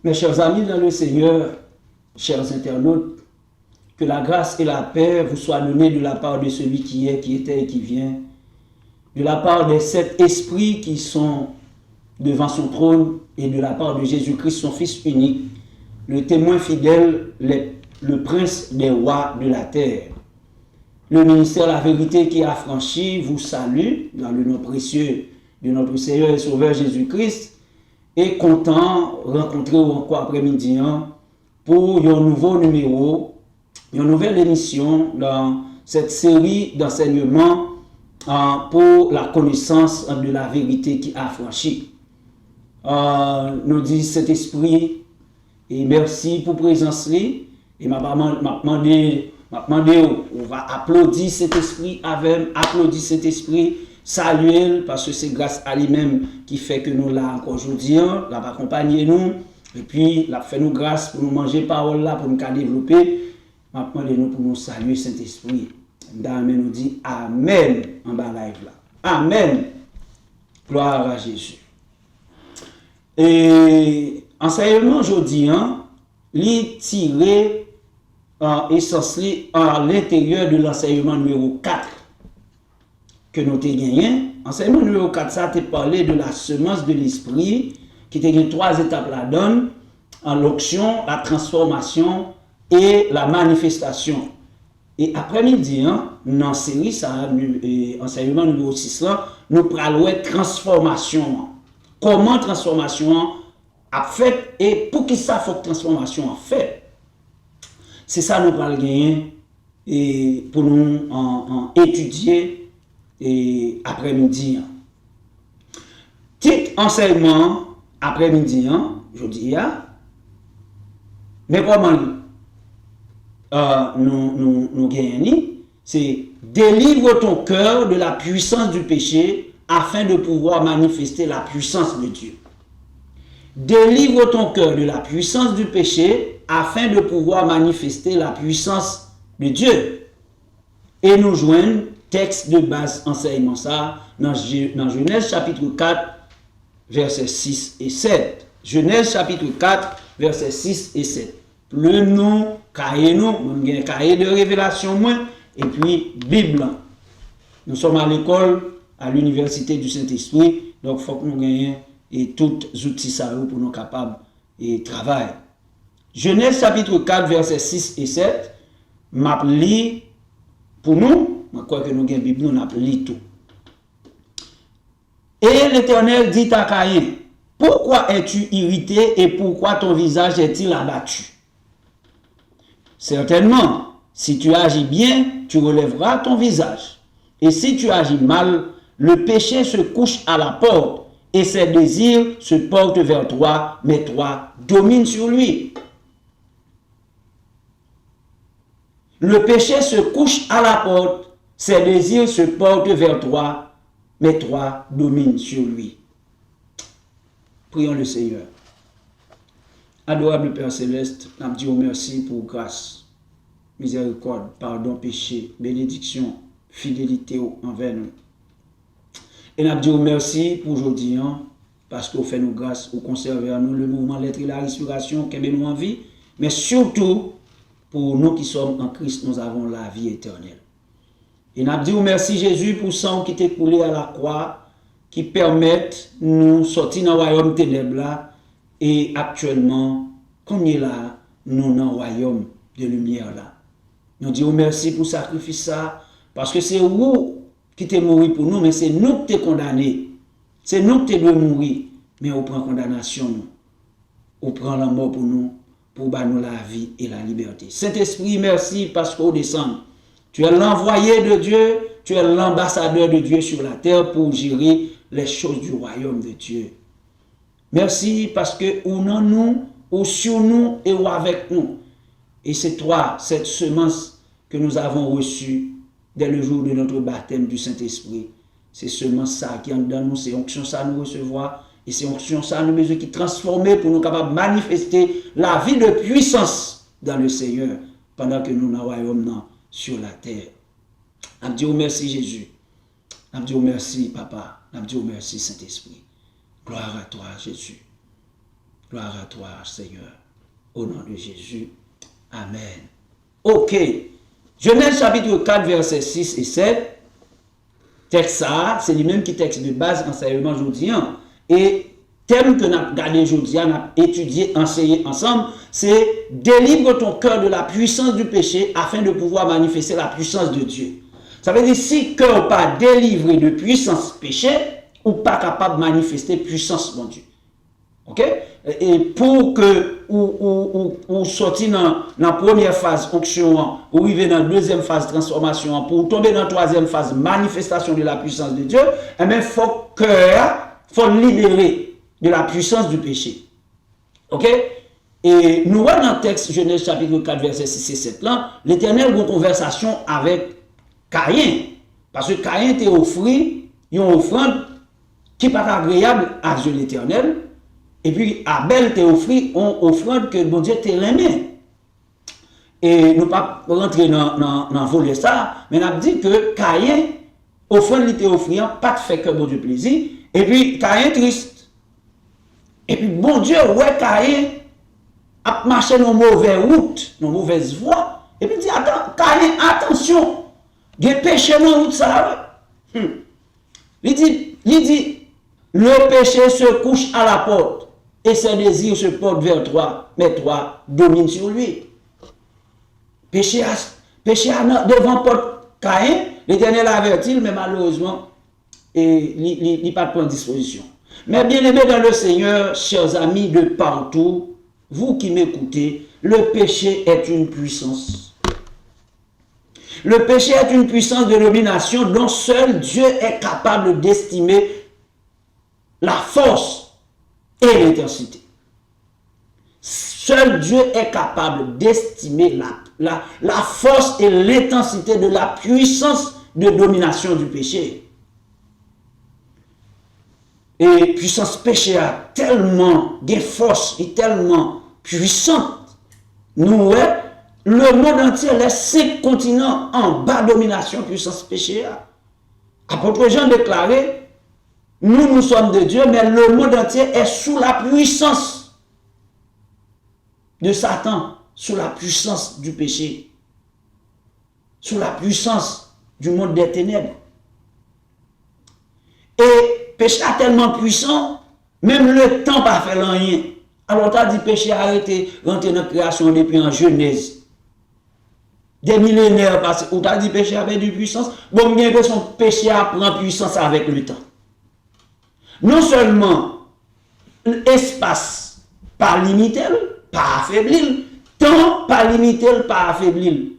Mes chers amis dans le Seigneur, chers internautes, que la grâce et la paix vous soient données de la part de celui qui est, qui était et qui vient, de la part des 7 esprits qui sont devant son trône et de la part de Jésus-Christ, son Fils unique, le témoin fidèle, le prince des rois de la terre. Le ministère La Vérité qui a franchi vous salue dans le nom précieux de notre Seigneur et Sauveur Jésus-Christ et content de rencontrer encore après-midi pour un nouveau numéro, une nouvelle émission dans cette série d'enseignements pour la connaissance de la vérité qui a franchi. Nous dit cet esprit et merci pour présence et m'a demandé on va applaudir cet esprit avec applaudir cet esprit, saluer parce que c'est grâce à lui-même qui fait que nous là encore aujourd'hui, l'a accompagné nous et puis l'a fait nous grâce pour nous manger parole là pour nous développer. Maintenant nous pour nous saluer Saint-Esprit. D'amen nous dit amen en bas live là. Amen. Gloire à Jésus. Et enseignement aujourd'hui li tiré essentiel à l'intérieur de l'enseignement numéro 4 que nous avons gagné. Enseignement numéro 4 ça te parlé de la semence de l'esprit qui te gagné 3 étapes la donne en l'onction, la transformation et la manifestation. Et après-midi, dans la série, ça, enseignement numéro 6, là, nous parlons de transformation. Comment transformation a fait et pour qui ça faut que transformation a fait. C'est ça nous parlons gagner et pour nous étudier et après-midi. Titre enseignement après-midi, je dis, mais comment nous gagnons, c'est délivre ton cœur de la puissance du péché afin de pouvoir manifester la puissance de Dieu. Délivre ton cœur de la puissance du péché afin de pouvoir manifester la puissance de Dieu. Et nous joignons texte de base enseignement ça dans Genèse chapitre 4 versets 6 et 7. Genèse chapitre 4 versets 6 et 7. Le nom cahier de révélation moins et puis Bible. Nous sommes à l'école à l'université du Saint-Esprit, donc il faut que nous gagnions et tous les outils ça pour nous capables et travailler. Genèse chapitre 4 versets 6 et 7 m'a li pour nous, je crois que nous gagnons Bible, nous avons lu tout. Et l'Éternel dit à Caïn, pourquoi es-tu irrité et pourquoi ton visage est-il abattu? Certainement, si tu agis bien, tu relèveras ton visage. Et si tu agis mal, le péché se couche à la porte et ses désirs se portent vers toi, mais toi domines sur lui. Le péché se couche à la porte, ses désirs se portent vers toi, mais toi domines sur lui. Prions le Seigneur. Adorable Père Céleste, nous disons merci pour grâce, miséricorde, pardon, péché, bénédiction, fidélité envers nous. Et nous disons merci pour aujourd'hui, parce que vous faites nous grâce, vous conservez à nous le mouvement, l'être et la respiration, qui nous en vie, mais surtout, pour nous qui sommes en Christ, nous avons la vie éternelle. Et nous disons merci Jésus pour sang qui t'est coulé à la croix, qui permettent nous sortir dans le royaume ténèbres là, et actuellement, comme il est là, nous dans le royaume de lumière là. Nous disons merci pour le sacrifice ça, parce que c'est vous qui t'es mort pour nous, mais c'est nous qui t'es condamné. C'est nous qui t'es mourir, mais on prend condamnation nous. On prend la mort pour nous, pour nous la vie et la liberté. Saint-Esprit, merci parce qu'on descend. Tu es l'envoyé de Dieu, tu es l'ambassadeur de Dieu sur la terre pour gérer les choses du royaume de Dieu. Merci parce que ou dans nous, ou sur nous et ou avec nous. Et c'est toi, cette semence que nous avons reçue dès le jour de notre baptême du Saint-Esprit. C'est seulement ça qui est dans nous, c'est onction ça nous recevoir. Et c'est onction ça nous besoin qui transformer pour nous capables de manifester la vie de puissance dans le Seigneur pendant que nous dans le royaume sur la terre. Nous disons merci Jésus. Nous disons merci Papa. Nous disons merci Saint-Esprit. Gloire à toi Jésus. Gloire à toi, Seigneur. Au nom de Jésus. Amen. Ok. Genèse chapitre 4, versets 6 et 7. Texte ça, c'est le même qui texte de base enseignement aujourd'hui. Et thème que nous avons regardé aujourd'hui, nous avons étudié, enseigné ensemble, c'est délivre ton cœur de la puissance du péché afin de pouvoir manifester la puissance de Dieu. Ça veut dire si cœur pas délivré de puissance péché, ou pas capable de manifester puissance mon Dieu. OK? Et pour que ou sortir dans la première phase onction, ou arriver dans la deuxième phase transformation, pour tomber dans la troisième phase manifestation de la puissance de Dieu, eh bien, il faut libérer de la puissance du péché. OK? Et nous voyons dans le texte Genèse chapitre 4, verset 6 et 7 là, l'Éternel a une conversation avec Caïn. Parce que Caïn t'a offert une offrande qui n'est pas agréable à Dieu l'Éternel. Et puis Abel t'a offert une offrande que bon Dieu t'a aimé. Et nous ne pas rentrer dans voler ça, mais nous avons dit que Caïn, offrande lui t'a offert, pas de fait que bon Dieu plaisir. Et puis Caïn triste. Et puis bon Dieu, ouais, Caïn a marché dans mauvaise route, dans mauvaise voie. Et puis il dit, attends, Caïn, attention, il y a péché dans la route ça. Il dit, le péché se couche à la porte et ses désirs se portent vers toi, mais toi domine sur lui. Péché devant porte Caïn, l'Éternel avertit, mais malheureusement, il n'a pas de disposition. Mais bien aimé dans le Seigneur, chers amis de partout, vous qui m'écoutez, le péché est une puissance. Le péché est une puissance de domination dont seul Dieu est capable d'estimer la force et l'intensité. Seul Dieu est capable d'estimer la force et l'intensité de la puissance de domination du péché. Et puissance péché a tellement de force et tellement puissante. Nous, le monde entier, les 5 continents en bas domination, puissance péché. Apôtre Jean déclaré, nous sommes de Dieu, mais le monde entier est sous la puissance de Satan, sous la puissance du péché, sous la puissance du monde des ténèbres. Et péché est tellement puissant, même le temps pas fait rien. Alors tu as dit péché a arrêté, rentrer dans la création depuis en Genèse. Des millénaires passés, où tu as dit péché avait de puissance, bon, bien que son péché prend puissance avec le temps. Non seulement l'espace pas limité, pas affaibli, temps pas limité, pas affaibli.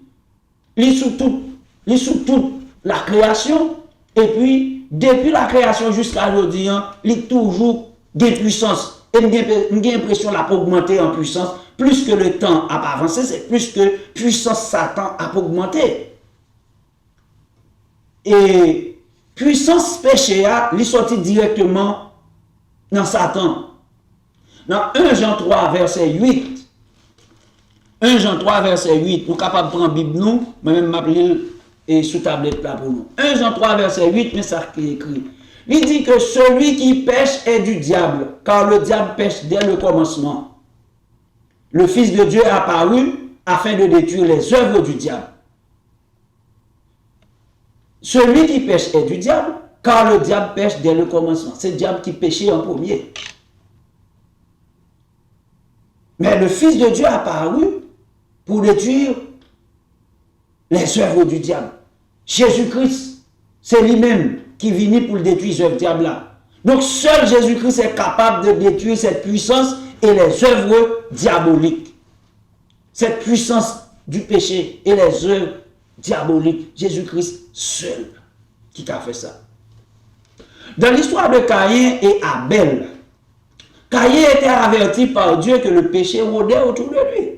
Il est sous toute la création, et puis, depuis la création jusqu'à aujourd'hui, il est toujours des puissances. Et j'ai l'impression qu'il a augmenté en puissance. Plus que le temps a avancé, c'est plus que puissance Satan a augmenté. Et puissance péché, il sorti directement dans Satan. Dans 1 Jean 3, verset 8. 1 Jean 3, verset 8. Nous sommes capables de prendre la Bible, nous, moi-même m'appeler et sous tablette là pour nous. 1 Jean 3, verset 8, mais ça qui est écrit. Il dit que celui qui pêche est du diable, car le diable pêche dès le commencement. Le Fils de Dieu est apparu afin de détruire les œuvres du diable. Celui qui pêche est du diable, car le diable pêche dès le commencement. C'est le diable qui péchait en premier. Mais le Fils de Dieu est apparu pour détruire les œuvres du diable. Jésus-Christ, c'est lui-même qui vient pour détruire les œuvres du diable là. Donc seul Jésus-Christ est capable de détruire cette puissance et les œuvres diaboliques. Cette puissance du péché et les œuvres diaboliques. Jésus-Christ seul qui a fait ça. Dans l'histoire de Caïn et Abel, Caïn était averti par Dieu que le péché rôdait autour de lui.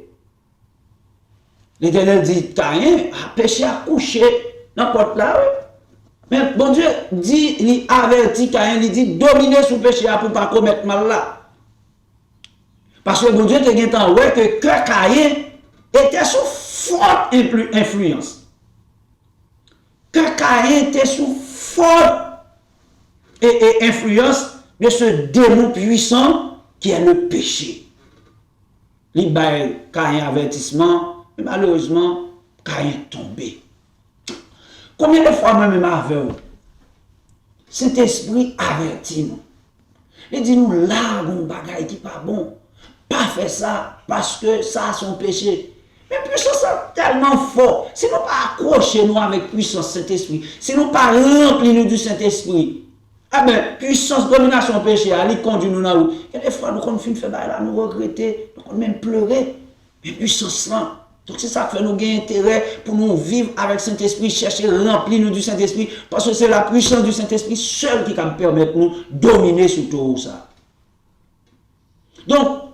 L'Éternel dit, Caïn a péché à coucher dans la porte là. Mais bon Dieu dit, il avertit Caïn, il dit, dominer sous péché pour ne pas commettre mal là. Parce que bon Dieu te dit que Caïn était sous forte influence. Que Caïn était sous forte influence de ce démon puissant qui est le péché. il bail Caïn avertissement, mais malheureusement, Caïn tombé. Combien de fois même avec vous, cet esprit avertit nous. Il dit nous là, un bagage qui pas bon. Pas faire ça parce que ça a son péché. Mais puissance est tellement fort. Si nous pas accrocher nous avec puissance Saint-Esprit, si nous pas remplir nous du Saint-Esprit, ah ben, puissance, domination, péché, elle conduit nous dans où. Et des fois, nous, quand nous finissons faire là, nous regretter, nous même pleurer. Mais puissance là. Donc c'est ça qui fait nous gagner intérêt pour nous vivre avec Saint-Esprit, chercher remplir nous du Saint-Esprit, parce que c'est la puissance du Saint-Esprit seule qui va permettre nous de dominer sur tout ça. Donc,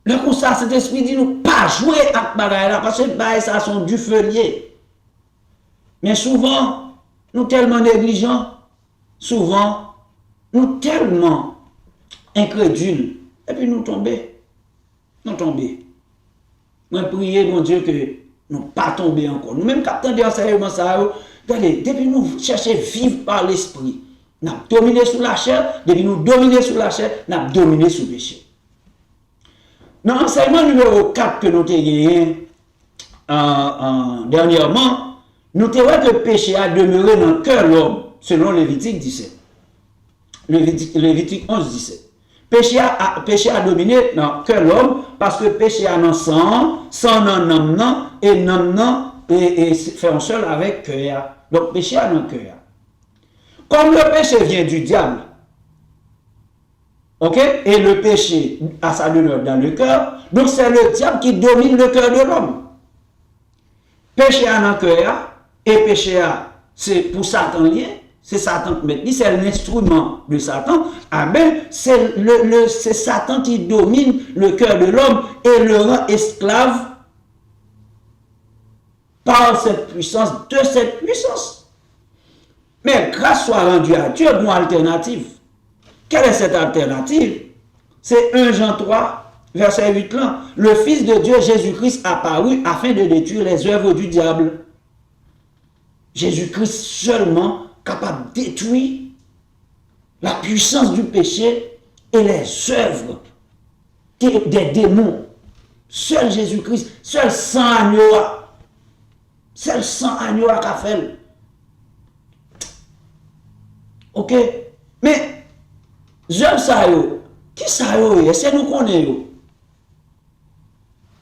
le constat, Saint-Esprit dit nous pas jouer avec bagaille là, parce que ça sont du feuillet. Mais souvent, nous tellement négligents, souvent, nous tellement incrédules, et puis nous tomber. Nous tomber. Moi, prier, mon Dieu, que nous pas tomber encore. Nous-mêmes, quand on dit sérieusement ça, regardez, depuis nous chercher à vivre par l'esprit, nous avons dominé sur la chair, depuis nous dominer sur la chair, nous avons dominé sur le péché. Dans l'enseignement numéro 4 que nous avons gagné dernièrement, nous avons vu que le péché a demeuré dans le cœur de l'homme, selon Lévitique 17. Lévitique 11, 17. Péché a dominé dans le cœur de l'homme parce que péché a dans sang dans l'homme, et l'homme et fait un seul avec cœur. Donc péché a dans le cœur. Comme le péché vient du diable, ok, et le péché a sa demeure dans le cœur, donc c'est le diable qui domine le cœur de l'homme. Péché a dans le cœur, et péché a, c'est pour Satan lié. C'est Satan qui met, c'est l'instrument de Satan. Ah ben, c'est Satan qui domine le cœur de l'homme et le rend esclave par cette puissance, de cette puissance. Mais grâce soit rendue à Dieu, une alternative. Quelle est cette alternative? C'est 1 Jean 3, verset 8 là. Le Fils de Dieu, Jésus-Christ, apparu afin de détruire les œuvres du diable. Jésus-Christ seulement capable de détruire la puissance du péché et les œuvres des démons. Seul Jésus-Christ, seul sang agneau a fait. Ok? Mais, j'aime ça yo. Qui ça yo? C'est nous connaissons.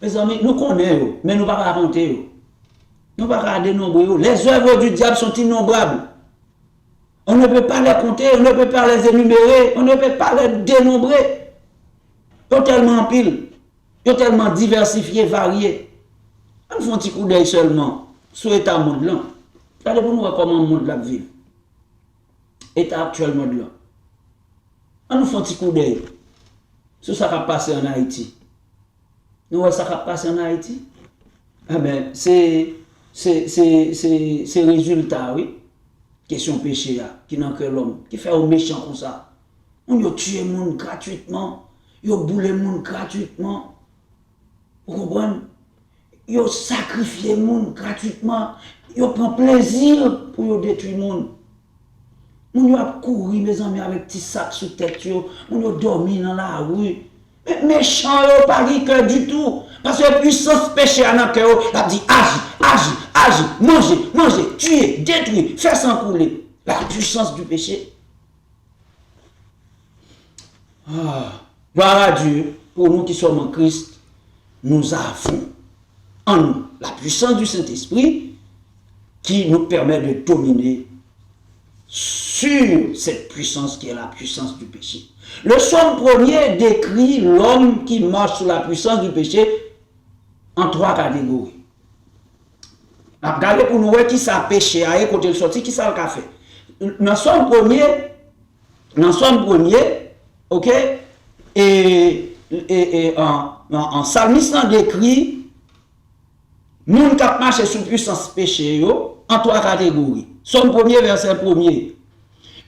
Mes amis, nous connaissons, mais nous ne pouvons pas raconter. Nous ne pouvons pas dénombrer. Les œuvres du diable sont innombrables. On ne peut pas les compter, on ne peut pas les énumérer, on ne peut pas les dénombrer. Ils sont tellement pile, ils sont tellement diversifiés, variés. On fait un petit coup d'œil seulement sur l'état monde là. Regardez pour nous voir comment le monde là vit. État actuel monde là. On nous fait un petit coup d'œil sur ce qui va passer en Haïti. Nous voyons ça qui va passer en Haïti. Ah ben, c'est résultat, oui. Question péché là, qui n'a que l'homme, qui fait un méchant comme ça. On a tué les gens gratuitement, on a boulé les gens gratuitement. Vous comprenez? On a sacrifié les gens gratuitement, on prend plaisir pour détruire les gens. On a couru, mes amis, avec petits sacs sous tête, on a dormi dans la rue. Mais méchant, on n'a pas de cœur du tout. Parce que la puissance péché dans le cœur, il a dit agis, mangez, tuez, détruisez, faites sans couler. La puissance du péché. Gloire à Dieu, pour nous qui sommes en Christ, nous avons en nous la puissance du Saint-Esprit qui nous permet de dominer sur cette puissance qui est la puissance du péché. Le psaume premier décrit l'homme qui marche sous la puissance du péché en 3 catégories. Regardez pour nous voir qui ça péché, à côté le sorti, qui ça le fait. Dans le psaume premier, ok, et en psalmiste décrit moun qui marche sous puissance péché en 3 catégories. Psaume premier, verset 1er.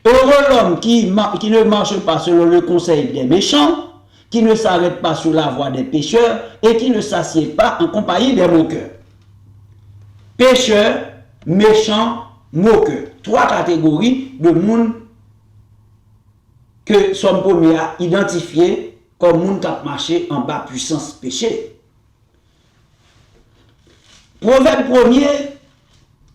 Heureux l'homme qui ne marche pas selon le conseil des méchants, qui ne s'arrête pas sur la voie des pécheurs et qui ne s'assied pas en compagnie des moqueurs. Pécheurs, méchants, moqueurs. 3 catégories de monde que son premier a identifié comme moun k'ap marché en bas puissance péché. Proverbe 1er,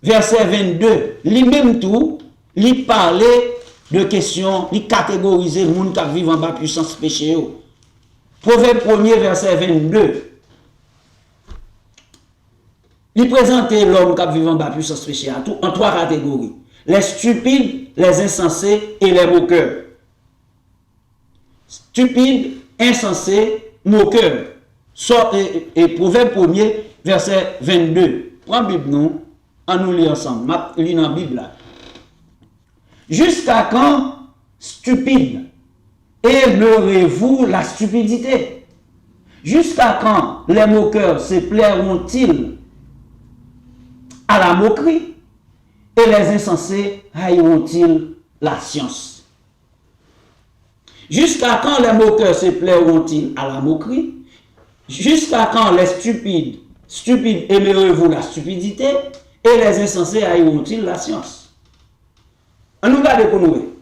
verset 22, lui-même tout, lui parlait de questions, lui catégoriser moun k'ap vivre en bas puissance péché. Proverbe 1er, verset 22. Il présentait l'homme qui vit en bas puissance péché en trois catégories. Les stupides, les insensés et les moqueurs. Stupides, insensés, moqueurs. Et Proverbe 1er, verset 22. Prends la Bible, nous, on nous lit ensemble. Je lis dans la Bible là. Jusqu'à quand, stupide, aimerez-vous la stupidité? Jusqu'à quand les moqueurs se plairont-ils à la moquerie, et les insensés haïront-ils la science? Jusqu'à quand les moqueurs se plairont-ils à la moquerie? Jusqu'à quand les stupides aimerez-vous la stupidité, et les insensés haïront-ils la science? On nous garde pour nous.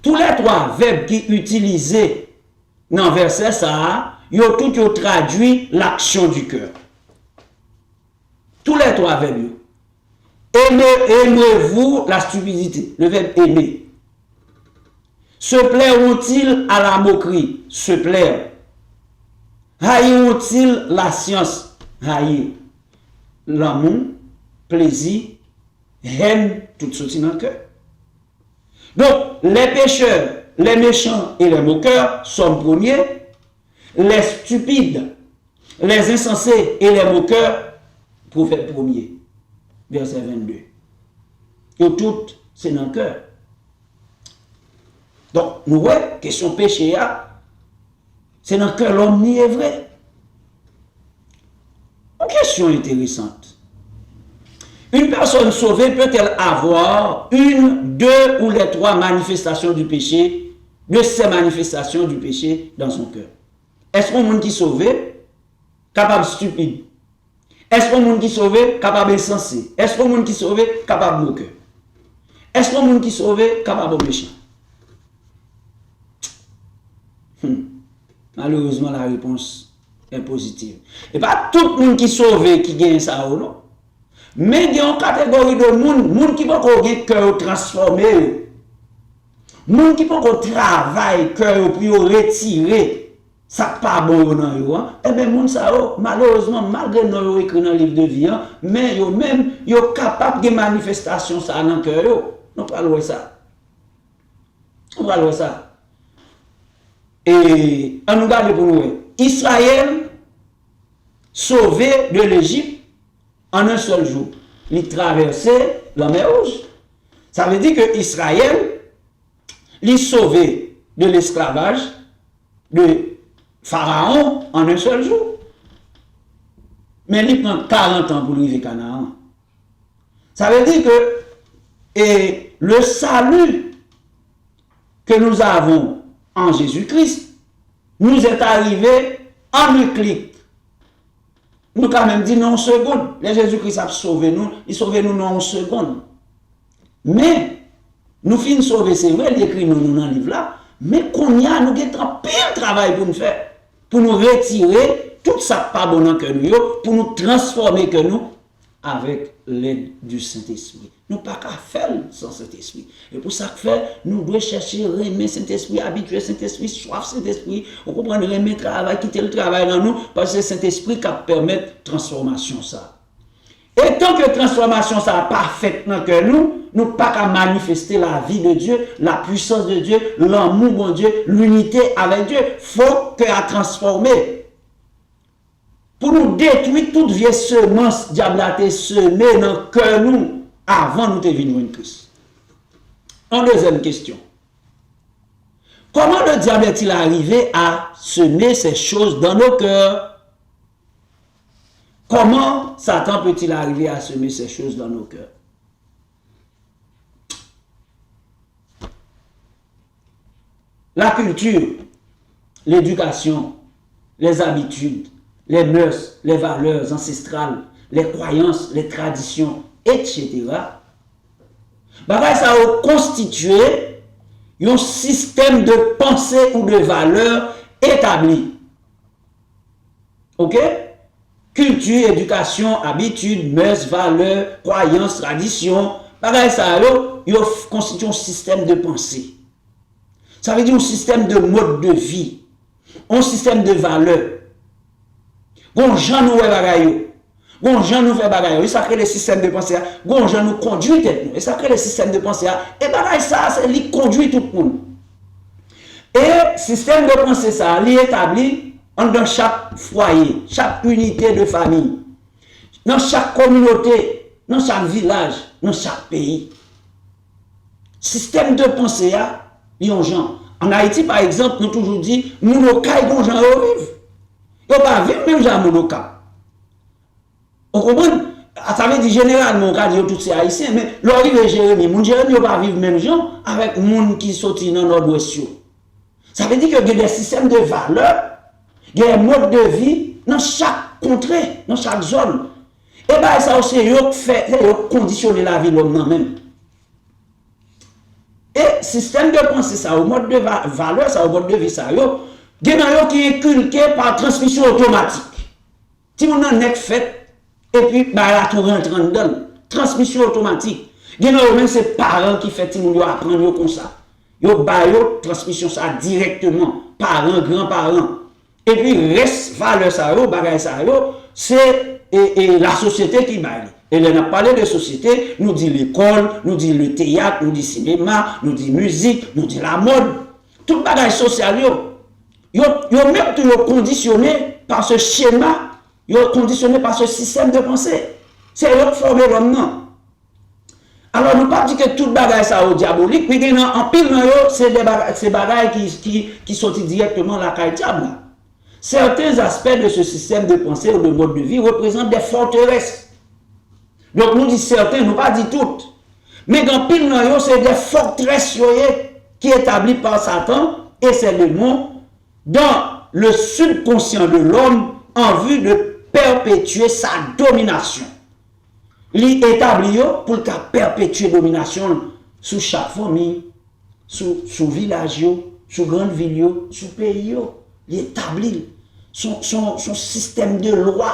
Tous les trois verbes qui utilisés dans le verset ça, ils ont tout traduit l'action du cœur. Tous les trois verbes. Aimez-vous la stupidité, le verbe aimer. Se plairont-ils à la moquerie? Se plaire. Haïront-ils la science? Haïr. L'amour, plaisir, haine, tout sorti dans le cœur. Donc, les pécheurs, les méchants et les moqueurs sont premiers. Les stupides, les insensés et les moqueurs, Proverbe 1er, verset 22. Et tout, c'est dans le cœur. Donc, nous voyons, question péché, c'est dans le cœur l'homme ni est vrai. Une question intéressante. Une personne sauvée peut-elle avoir une, deux ou les trois manifestations du péché, de ces manifestations du péché dans son cœur? Est-ce qu'on monde qui est sauvé, capable stupide? Est-ce qu'on monde qui est sauvé, capable insensé? Est-ce qu'on monde qui est sauvé, capable moqueur? Est-ce qu'on monde qui est sauvé, capable méchant? Malheureusement, la réponse est positive. Et pas tout le monde qui est sauvé qui gagne ça ou non. Mais il y a une catégorie de monde qui peut avoir un cœur transformé. Monde qui peut avoir travail, cœur, puis retirer. Ça pas bon dans yo eh ben moun ça malheureusement malgré nous écrit dans le livre de vie mais yo même yo capable de manifestation ça dans cœur yo on va voir ça et on nous garde pour nous Israël sauvé de l'Égypte en un seul jour il traversait la mer Rouge. Ça veut dire que Israël il sauvé de l'esclavage de Pharaon en un seul jour. Mais il prend 40 ans pour arriver à Canaan. Ça veut dire que le salut que nous avons en Jésus-Christ nous est arrivé en un clic. Nous quand même dit non en seconde. Le Jésus-Christ a sauvé nous, il sauve nous non en seconde. Mais nous finissons sauver, c'est vrai, il écrit nous dans le livre là, mais qu'on y a, nous avons pile travail pour nous faire. Pour nous retirer tout ça pas bon que nous, pour nous transformer que nous avec l'aide du Saint-Esprit. Nous pas qu'à faire sans Saint-Esprit. Et pour ça que fait, nous devons chercher aimer Saint-Esprit, habituer Saint-Esprit, soif Saint-Esprit. On comprend aimer le travail, quitter le travail dans nous, parce que c'est Saint-Esprit qui permet transformation ça. Et tant que transformation ça pas faite dans que nous pas qu'à manifester la vie de Dieu, la puissance de Dieu, l'amour de Dieu, l'unité avec Dieu. Faut que à transformer. Pour nous détruire toute vieille semence diable a été semée dans le cœur nous avant nous de venir en Christ. En deuxième question. Comment le diable est-il arrivé à semer ces choses dans nos cœurs? Comment Satan peut-il arriver à semer ces choses dans nos cœurs? La culture, l'éducation, les habitudes, les mœurs, les valeurs ancestrales, les croyances, les traditions, etc. Ça a constitué un système de pensée ou de valeurs établi. Ok? Culture, éducation, habitude, mœurs, valeurs, croyances, traditions. Pareil, ça, il constitue un système de pensée. Ça veut dire un système de mode de vie. Un système de valeurs. Bon, gens nous fait bagaille. Bon, gens nous fait bagaille. Ça crée le système de pensée. Bon, gens nous conduit tête nous. Et ça crée le système de pensée. Et bagaille ça, c'est lui conduit tout le monde. Et système de pensée ça, il est établi dans chaque foyer, chaque unité de famille, dans chaque communauté, dans chaque village, dans chaque pays. Système de pensée, il y a des gens. En Haïti, par exemple, nous toujours dit, nous ne caillons gens vivre. Ils ne pas vivre même gens nous Vous comprenez? Ça veut dire généralement, on dit tous ces Haïtiens, mais l'origine Jérémie, mon Jérémie ne pas vivre même gens avec les gens qui sont dans nord-ouest. Ça veut dire qu'il y a des systèmes de valeurs, il y a un mode de vie dans chaque contrée, dans chaque zone. Et bien, ça aussi, il faut conditionner la vie de l'homme même. Et système de pensée, ça, au mode de valeur, ça, au mode de vie, ça, il y a qui est inculqué par transmission automatique. Si on en est fait, et puis, la tout rentre dedans. Transmission automatique. Il y a même ces parents qui font, ils apprendre comme ça. Yo bayo transmission ça directement parents grands-parents et puis reste valeur ça yo bagay ça yo c'est la société qui baille et on a parlé de société nous dit l'école nous dit le théâtre nous dit cinéma nous dit musique nous dit la mode tout bagay social yo même tout conditionné par ce schéma yo conditionné par ce système de pensée c'est eux qui forment l'homme non. Alors, nous ne pas dire que tout bagage ça est diabolique, mais en pile, c'est des bagages qui sortent directement la caille diable. Certains aspects de ce système de pensée ou de mode de vie représentent des forteresses. Donc, nous disons certains, nous ne pas dire toutes. Mais en pile, c'est des forteresses qui sont établies par Satan et ses démons dans le subconscient de l'homme en vue de perpétuer sa domination. Li établi pour perpétuer domination sous chaque famille, sous village, sous grande ville, sous pays. Il établit son système de loi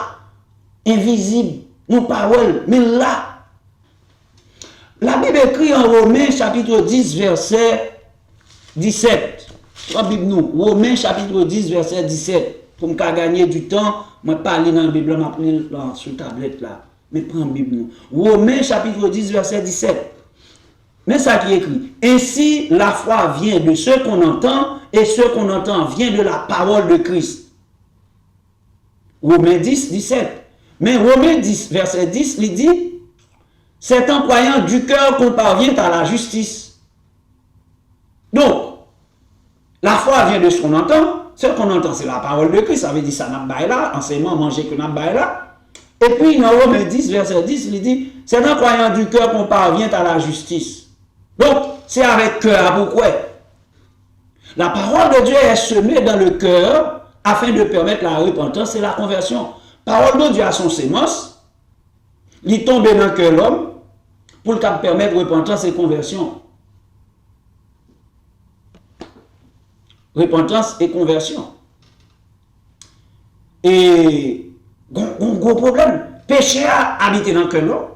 invisible, nos paroles. Mais là, la Bible écrit en Romains chapitre 10, verset 17. La Bible nous, Romains chapitre 10, verset 17. Pour me gagner du temps, je vais parler dans la Bible, je vais prendre sur la tablette là. Mais prends la Bible. Romains chapitre 10, verset 17. Mais ça qui est écrit. Ainsi, la foi vient de ce qu'on entend, et ce qu'on entend vient de la parole de Christ. Romains 10, 17. Mais Romains 10, verset 10, il dit, c'est en croyant du cœur qu'on parvient à la justice. Donc, la foi vient de ce qu'on entend. Ce qu'on entend, c'est la parole de Christ. Ça veut dire ça n'a pas là, enseignement, manger que n'a pas là. Et puis, dans Romains 10, verset 10, il dit, c'est en croyant du cœur qu'on parvient à la justice. Donc, c'est avec cœur. Pourquoi? La parole de Dieu est semée dans le cœur afin de permettre la repentance et la conversion. La parole de Dieu a son sémence, il tombe dans le cœur de l'homme pour permettre repentance et conversion. Repentance et conversion. Et gros problème. Péché a habité dans le cœur.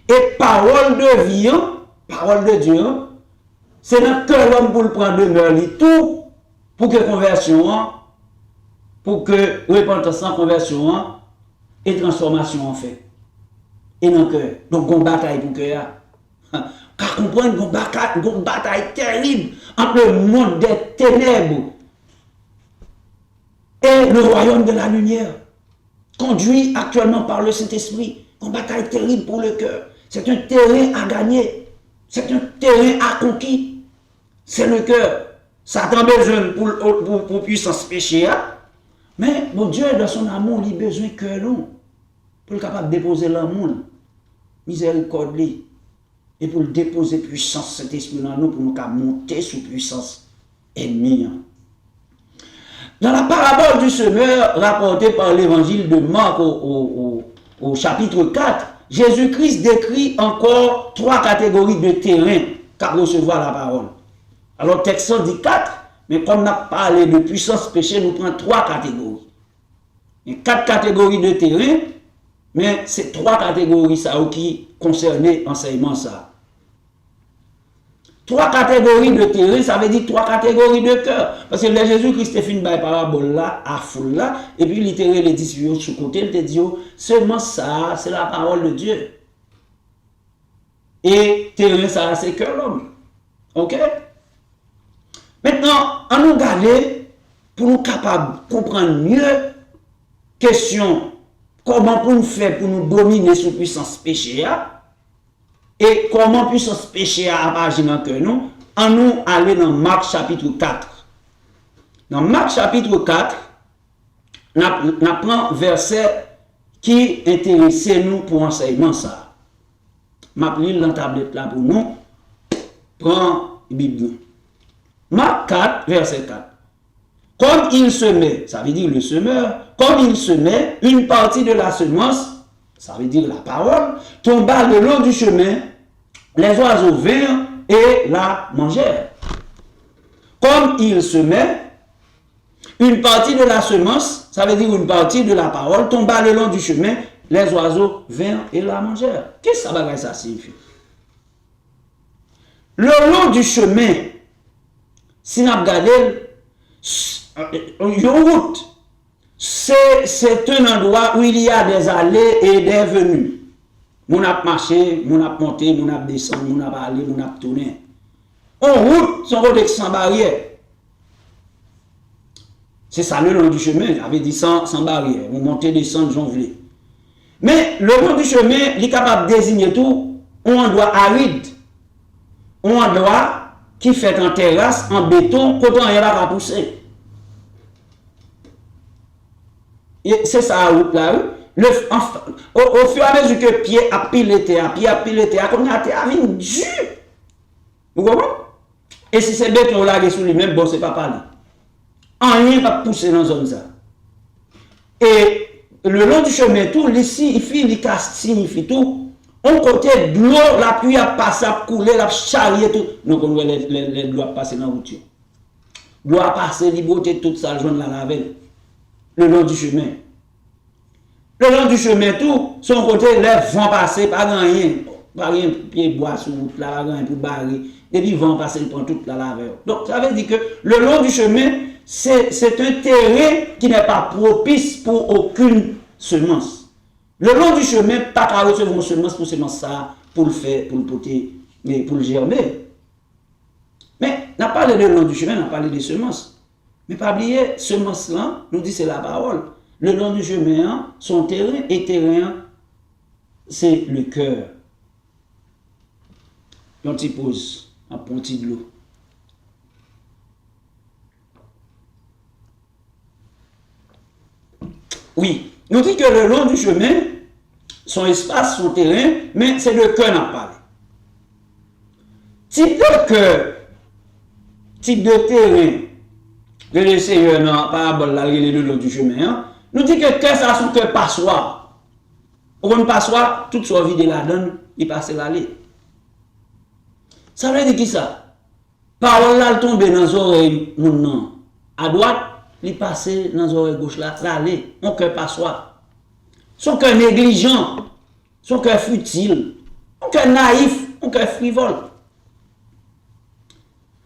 Et parole de vie, parole de Dieu, c'est dans le cœur l'homme pour le prendre demeure, tout pour que conversion, pour que repentance en conversion et transformation en fait. Et dans le cœur. Donc, on bataille pour le cœur. Car comprendre une bataille terrible entre le monde des ténèbres et le royaume de la lumière, conduit actuellement par le Saint-Esprit. Une bataille terrible pour le cœur. C'est un terrain à gagner. C'est un terrain à conquis. C'est le cœur. Satan a besoin pour puissance péché. Mais mon Dieu, dans son amour, il a besoin de cœur long. Pour être capable de déposer l'amour, miséricorde, et pour déposer puissance cet esprit dans nous, pour nous monter sous puissance ennemie. Dans la parabole du semeur rapportée par l'évangile de Marc au chapitre 4, Jésus-Christ décrit encore 3 catégories de terrain qu'à recevoir la parole. Alors, texte 114, Mais comme on a parlé de puissance péché, nous prenons 3 catégories. Il y a 4 catégories de terrain, mais c'est 3 catégories ça qui concernent l'enseignement ça. 3 catégories de terrain, ça veut dire 3 catégories de cœur. Parce que le Jésus-Christ fait une parabole là, à foule là, et puis il terrain les disciples sur côté, il te dit, seulement ça, c'est la parole de Dieu. Et terrain ça, c'est cœur l'homme. Ok? Maintenant, on nous garde pour nous capables de comprendre mieux question comment pour nous faire pour nous dominer sous puissance péché et comment puissance péché a agi dans que nous, en nous aller dans Marc chapitre 4. Dans Marc chapitre 4, on apprend verset qui intéresse nous pour enseignement ça. M'appeler dans la tablette là pour nous. Prends la Bible. Marc 4, verset 4. Comme il semait, ça veut dire le semeur, comme il semait, une partie de la semence, ça veut dire la parole, tomba le long du chemin, les oiseaux vinrent et la mangèrent. Comme il semait, une partie de la semence, ça veut dire une partie de la parole, tomba le long du chemin, les oiseaux vinrent et la mangèrent. Qu'est-ce que ça signifie? Le long du chemin, si nous regardons, une route, c'est un endroit où il y a des allées et des venues. Mon a marché, mon a monté, mon a descendu, mon a allé, mon a tourné. En route, son route sans barrière. C'est ça le long du chemin, avait dit sans barrière. On montait, descendre, j'en voulais. Mais le long du chemin, il est capable de désigner tout un endroit aride, un endroit qui fait en terrasse, en béton, quand on y va pousser. C'est ça la route là. Au fur et à mesure que pied a piloté, comme il a vu dur. Vous comprenez? Et si c'est béton là, sur lui-même, bon, c'est pas parler. Rien va pousser dans la zone ça. Et le long du chemin, tout, ici, il casse, signifie tout. On côté de l'eau, la pluie a passé, a coulé, la charrié, tout. Donc, on voit les l'eau a passé dans la route. L'eau a passé, liberté, toute ça, jaune la laver. Le long du chemin. Le long du chemin, tout, son côté, les vents passés, pas rien. Pas rien, pied bois sur route, là, rien pour barrer. Et puis, vent passer, il prend toute la laveur. Donc, ça veut dire que le long du chemin, c'est un terrain qui n'est pas propice pour aucune semence. Le long du chemin, pas qu'à recevoir une semence pour semence ça, pour le faire, pour le porter, mais pour le germer. Mais, on a parlé de long du chemin, on a parlé des semences. Mais pas oublier, semence là, nous dit c'est la parole. Le long du chemin, son terrain, et terrain, c'est le cœur. On t'y pose, un petit de l'eau. Oui, nous dit que le long du chemin, son espace, son terrain, mais c'est le cœur n'a parlé. Type de cœur, type de terrain, que le Seigneur n'a pas le long du chemin, nous dit que le cœur, ça a son cœur passoire. Pour une passoire, tout soit vide la donne, il passe l'allée. Ça veut dire qui ça? Parole là, elle tombe dans les oreilles, non. À droite, il passe dans les oreilles gauche là, l'allée, mon cœur passoire. Son cœur négligent, son cœur futile, son cœur naïf, son cœur frivole.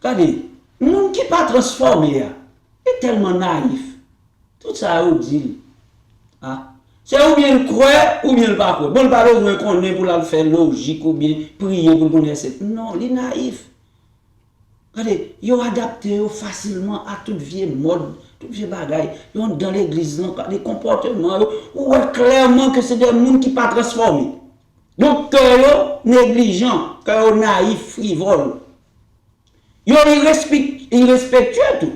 Regardez, le monde qui n'est pas transformé est tellement naïf. Tout ça, on dit. Ah. C'est ou bien le croire ou bien le pas croire. Bon, le pas besoin qu'on ait pour la faire logique ou bien prier pour connaître cette. Non, il est naïf. Regardez, ils ont adapté facilement à toute vieille mode, toute vieille bagaille. Ils ont dans l'église, des comportements, où clairement que c'est des gens qui ne sont pas transformés. Donc, cœur négligent, cœur naïf, frivole. Ils sont irrespectueux tout.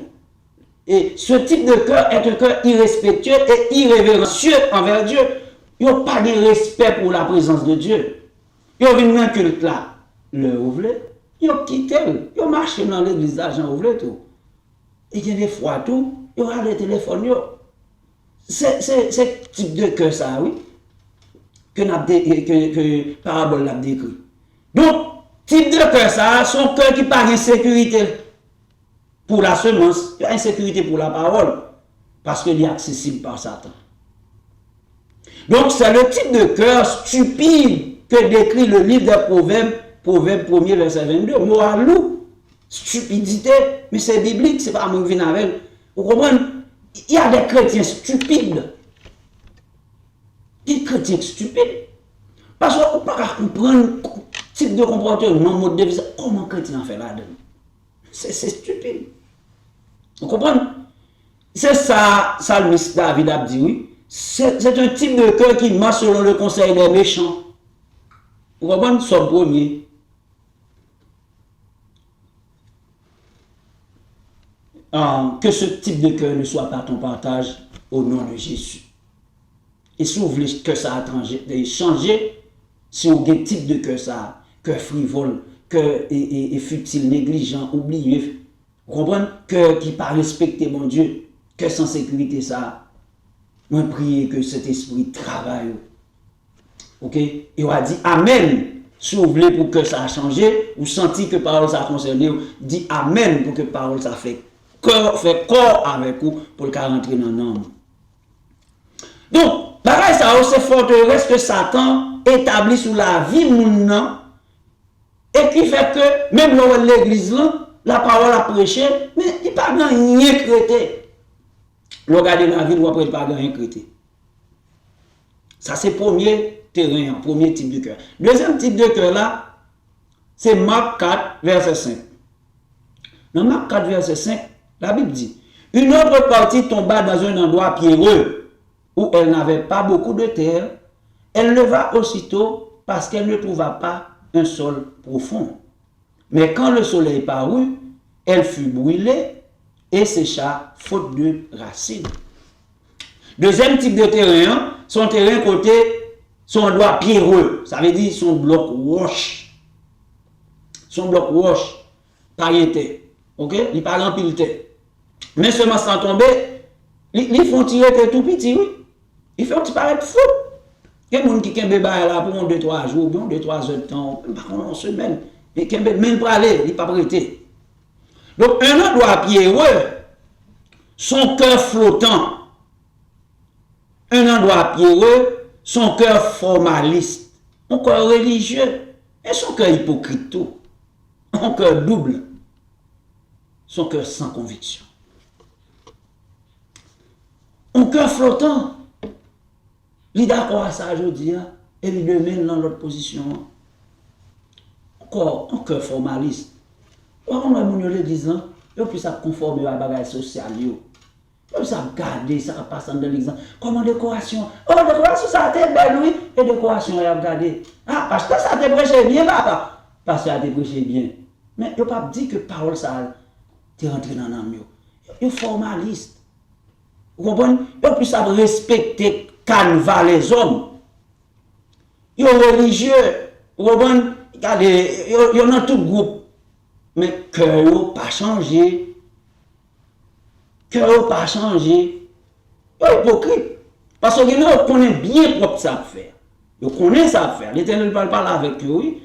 Et ce type de cœur est un cœur irrespectueux et irrévérencieux envers Dieu. Ils n'ont pas de respect pour la présence de Dieu. Ils ont venu dans le culte là, le ouvlet. Ils ont quitté, ils ont marché dans l'église là, j'en ouvlet tout. Et il y a des fois tout, ils ont le téléphone. C'est ce type de cœur ça, oui, que Parabole l'a décrit. Donc, type de cœur ça, son cœur qui parle de sécurité. pour la semence, il y a insécurité pour la parole, parce qu'il est accessible par Satan. Donc, c'est le type de cœur stupide que décrit le livre des Proverbes, Proverbe 1er, verset 22. Moralou, stupidité, mais c'est biblique, c'est pas moi qui viens avec. Vous comprenez? Il y a des chrétiens stupides. Des chrétiens stupides. Parce qu'on ne peut pas comprendre le type de comportement, mode de vie. Comment un chrétien fait là-dedans? C'est stupide. Vous comprenez? C'est ça, Salmiste David a dit, oui. C'est un type de cœur qui marche selon le conseil des méchants. Vous comprenez? Son premier. Que ce type de cœur ne soit pas ton partage au nom de Jésus. Et si vous voulez que ça a changé, si vous avez un type de cœur ça, cœur frivole, cœur futile, négligent, oublié, vous comprenez? Cœur qui pas respecter mon Dieu, cœur sans sécurité ça. Moi prier que cet esprit travaille. OK? Et on a dit Amen. Si vous voulez pour que ça a changé, vous sentez que parole ça a concerné, dit Amen pour que parole ça fait corps avec vous pour le rentrer dans l'âme. Donc, pareil, ça a aussi forteresse que Satan établit sur la vie moun et qui fait que même dans l'église là, la parole a prêché, mais il n'y a pas rien créé. Regardez la ville, vous n'avez pas rien créé. Ça c'est le premier terrain, premier type de cœur. Deuxième type de cœur là, c'est Marc 4, verset 5. Dans Marc 4, verset 5, la Bible dit, une autre partie tomba dans un endroit pierreux, où elle n'avait pas beaucoup de terre. Elle leva aussitôt parce qu'elle ne trouva pas un sol profond. Mais quand le soleil parut, elle fut brûlée et sécha faute de racines. Deuxième type de terrain, son terrain côté, son endroit pierreux, ça veut dire son bloc roche. Son bloc roche, pailleté. Ok? Il parle en pileté. Mais seulement sans tomber, ils font tirer tout petit, oui. Ils font paraître fou. Il y a des gens qui ont là pour 2-3 jours, 2-3 heures de temps, une semaine. Et qui ont même pour aller, ils ne pas prêter. Donc, un endroit pierreux, son cœur flottant. Un endroit pierreux, son cœur formaliste. Un cœur religieux. Et son cœur hypocrite tout. Un cœur double. Son cœur sans conviction. Un cœur flottant. Il est d'accord à ça aujourd'hui, et il demande dans l'autre position. Encore, un cœur formaliste. On a mon l'église, et puis ça conforme à la bagage sociale. Et puis ça garder, ça passe dans l'exemple. Comment décoration? Oh, décoration, ça a été belle, oui. Et décoration, il a regardé. Ah, parce que ça a été prêché bien, papa. Parce que ça a été prêché bien. Mais il ne pas dire que parole, ça est rentré dans l'âme. Il est formaliste. Vous comprenez? Et puis ça respecter canevas les hommes. Ils sont religieux. Vous comprenez? Il y en a tout groupe. Mais cœur n'a pas changé. Cœur n'a pas changé. Ils sont hypocrites. Parce que nous connaissons bien propre ça faire. Ils connaissent ça faire. L'Éternel ne parle pas là avec eux, oui.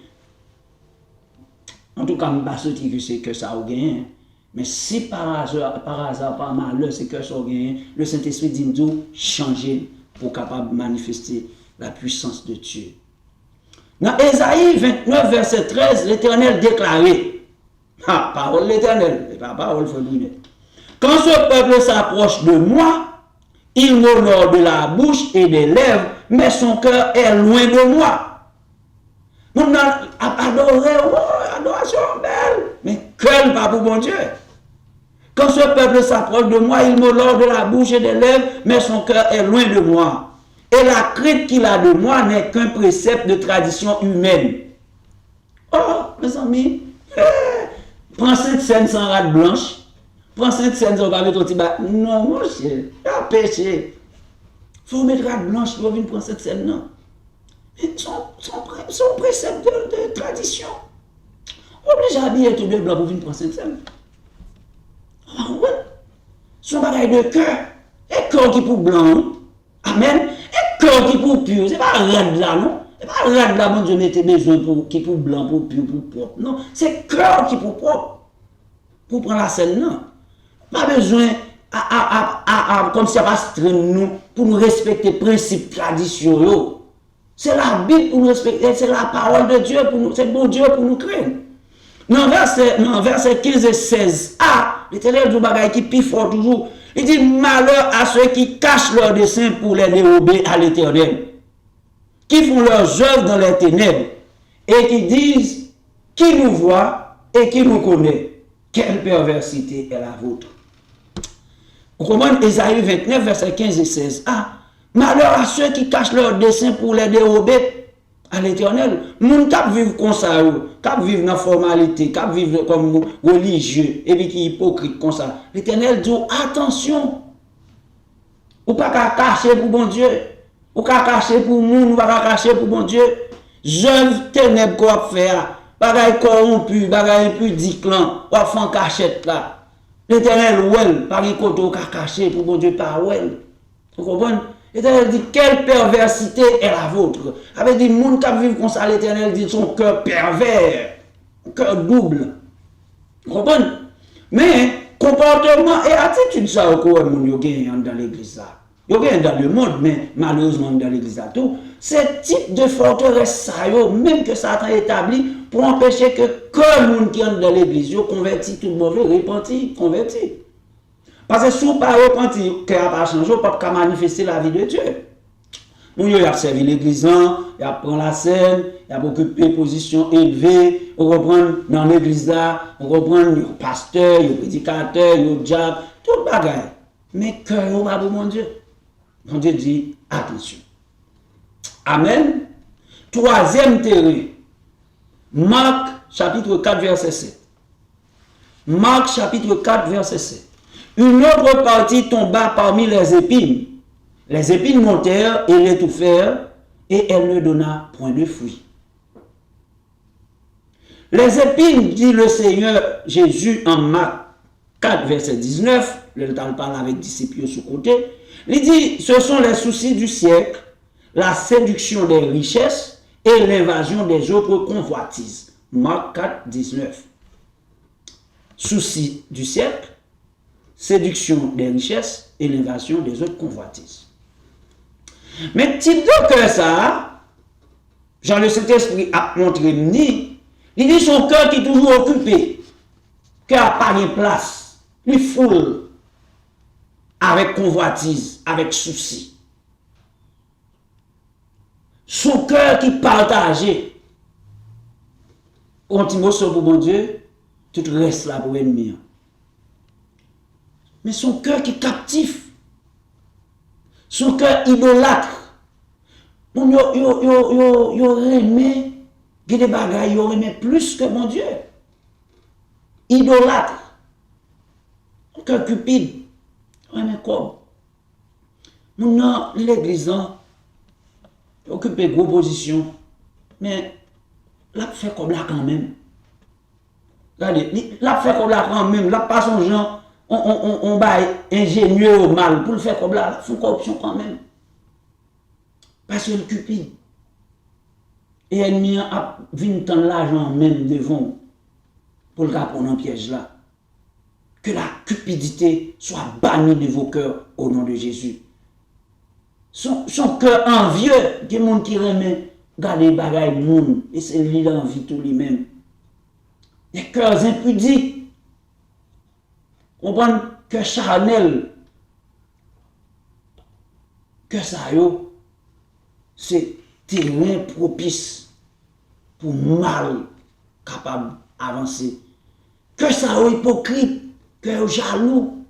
En tout cas, je ne sais pas que c'est que ça a gagné. Mais si par hasard, par malheur, c'est que ça a gagné, le Saint-Esprit dit nous changer pour capable de manifester la puissance de Dieu. Dans Ésaïe 29, verset 13, l'Éternel déclarait, parole de l'Éternel, c'est pas parole Fabounet. Quand ce peuple s'approche de moi, il m'honore de la bouche et des lèvres, mais son cœur est loin de moi. Nous adorons, adoration belle, mais cœur pas pour mon Dieu. Quand ce peuple s'approche de moi, il m'honore de la bouche et des lèvres, mais son cœur est loin de moi. Et la crainte qu'il a de moi n'est qu'un précepte de tradition humaine. Oh, mes amis, prends cette scène sans rate blanche. Prends cette scène sans rate blanche. Non, mon cher, il y a péché. Il faut mettre rate blanche pour venir prendre cette scène, non. Son précepte de tradition. On est obligé d'habiller tout de blanc pour venir prendre cette scène. Son bagage de cœur. Et cœur qui pour blanc. Amen. Et cœur qui pour pur. C'est pas rad là, non. C'est pas rad là, mon Dieu, mettez besoin qui pour blanc, pour pur, pour propre. Non. C'est cœur qui pour propre. Pour prendre la scène, non. Pas besoin comme ça va se nous pour nous respecter les principes traditionnels. C'est la Bible pour nous respecter, c'est la parole de Dieu pour nous, c'est bon Dieu pour nous craindre. Dans verset 15 et 16, l'Éternel du bagage qui plus fort toujours, il dit malheur à ceux qui cachent leurs desseins pour les dérober à l'Éternel, qui font leurs œuvres dans les ténèbres et qui disent qui nous voit et qui nous connaît. Quelle perversité est la vôtre. Vous comprenez Ésaïe 29, verset 15 et 16. Malheur à ceux qui cachent leurs desseins pour les dérober à l'Éternel. Moun kap vivent comme ça, kap vivent dans la formalité, kap vivent comme religieux, et puis qui hypocrite comme ça. L'Éternel dit attention. Ou pas qu'à cacher pour bon Dieu. Ou qu'à cacher pour moun, ou pas qu'à cacher pour bon Dieu. J'œuvre ténèbres qu'on fait, bagay corrompu, bagay impudique là, ou à faire cachette là. L'Éternel ouel, par les côtés ou qu'à cacher pour bon Dieu pas ouel. Vous comprenez? L'Éternel dit, quelle perversité est la vôtre? Avec des gens qui vivent comme ça, l'Éternel dit, son cœur pervers, cœur double. Vous comprenez? Mais, comportement et attitude, ça, au courant, vous gagnez dans l'église. Vous gagnez dans le monde, mais malheureusement dans l'église. Ce type de forteresse, ça, même que Satan établi, pour empêcher que les gens qui entrent dans l'église, convertis tout le mauvais, repentis, convertis. Parce que si vous ne pas repenti, que vous pas changé, vous ne pouvez pas manifester la vie de Dieu. Vous avez servi l'église, vous avez pris la scène, vous avez occupé position élevée, vous reprenez dans l'église là, vous reprenez le pasteur, le prédicateur, le diable, tout le bagage. Mais cœur, vous pas pour mon Dieu. Mon Dieu dit, attention. Amen. Troisième terrain. Marc chapitre 4, verset 7. Marc chapitre 4, verset 7. Une autre partie tomba parmi les épines. Les épines montèrent et l'étouffèrent, et elle ne donna point de fruit. Les épines, dit le Seigneur Jésus en Marc 4, verset 19, le temps parle avec disciples sur côté, il dit, ce sont les soucis du siècle, la séduction des richesses et l'invasion des autres convoitises. Marc 4, 19. Soucis du siècle, séduction des richesses et l'invasion des autres convoitises. Mais type de cœur ça, Jean le Saint-Esprit a montré ni, il dit son cœur qui est toujours occupé, qui n'a pas de place, il foule avec convoitise, avec souci. Son cœur qui partagé, continue pour bon Dieu, tout reste là pour l'ennemi. Mais son cœur qui est captif, son cœur idolâtre, yo remet des bagailles, yo remet plus que mon Dieu. Idolâtre, son cœur cupide, remet comme. Mon l'église, occupe une grosse position, mais la fait comme là quand même. Regardez, la fait comme là quand même, la pas son genre. On va ingénieux au mal pour le faire comme là, il faut corruption quand même. Parce que le cupide. Et l'ennemi a 20 ans l'argent même devant pour le prendre en piège là. Que la cupidité soit bannie de vos cœurs au nom de Jésus. Son cœur envieux, des gens qui remet, garder les bagailles monde, et c'est lui l'envie tout lui-même. Des cœurs impudiques. Comprendre que charnel, que ça c'est terrain propice pour mal capable d'avancer. Que ça hypocrite, que jaloux.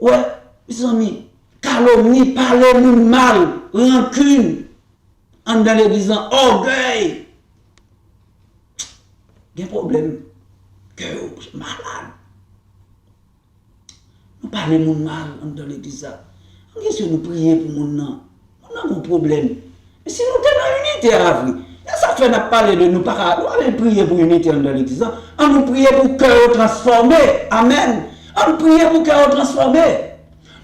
Ouais, mes amis, calomnie, parler mal, rancune, en dans l'église, orgueil. Il y a un problème, que malade. Nous parlons mal dans l'église. Qu'est-ce que nous prions pour mon nom? On a un problème. Mais si nous sommes dans l'unité à vie, ça fait nous parler de nous. Nous allons prier pour l'unité dans l'église. On nous prie pour le cœur transformé. Amen. On nous prie pour le cœur transformé.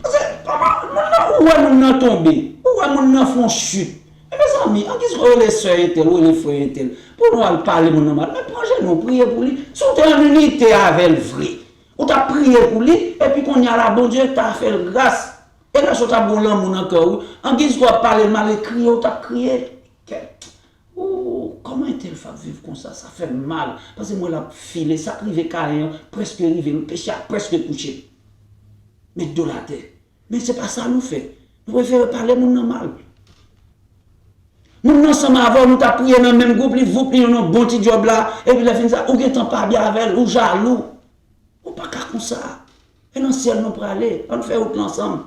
Parce que, où est-ce nous tombé? Où est-ce nous font chute? Mes amis, qu'est-ce que les soeurs étaient ou les frères étaient? Pour nous parler mon nom, mais nous prier pour lui. Nous sommes en unité avec le vrai. On t'a prié pour lui, et puis qu'on y a la bon Dieu, t'as fait grâce. Et là, je t'ai bon l'amour encore. En guise de parler mal et crier, on t'a crié. Oh, comment est-elle fait vivre comme ça? Ça fait mal. Parce que moi, la filé, ça arrive carré, presque arrivé, le péché a presque couché. Mais de la tête. Mais c'est pas ça nous fait. Nous préférons parler mon mal. Nous ensemble avant, nous t'as prié dans le même groupe, vous priez un bon petit job là, et puis la fin ça, ou n'êtes pas bien avec elle, ou jaloux. Ou pas comme ça. Et dans le ciel, nous pour aller, on fait autre ensemble.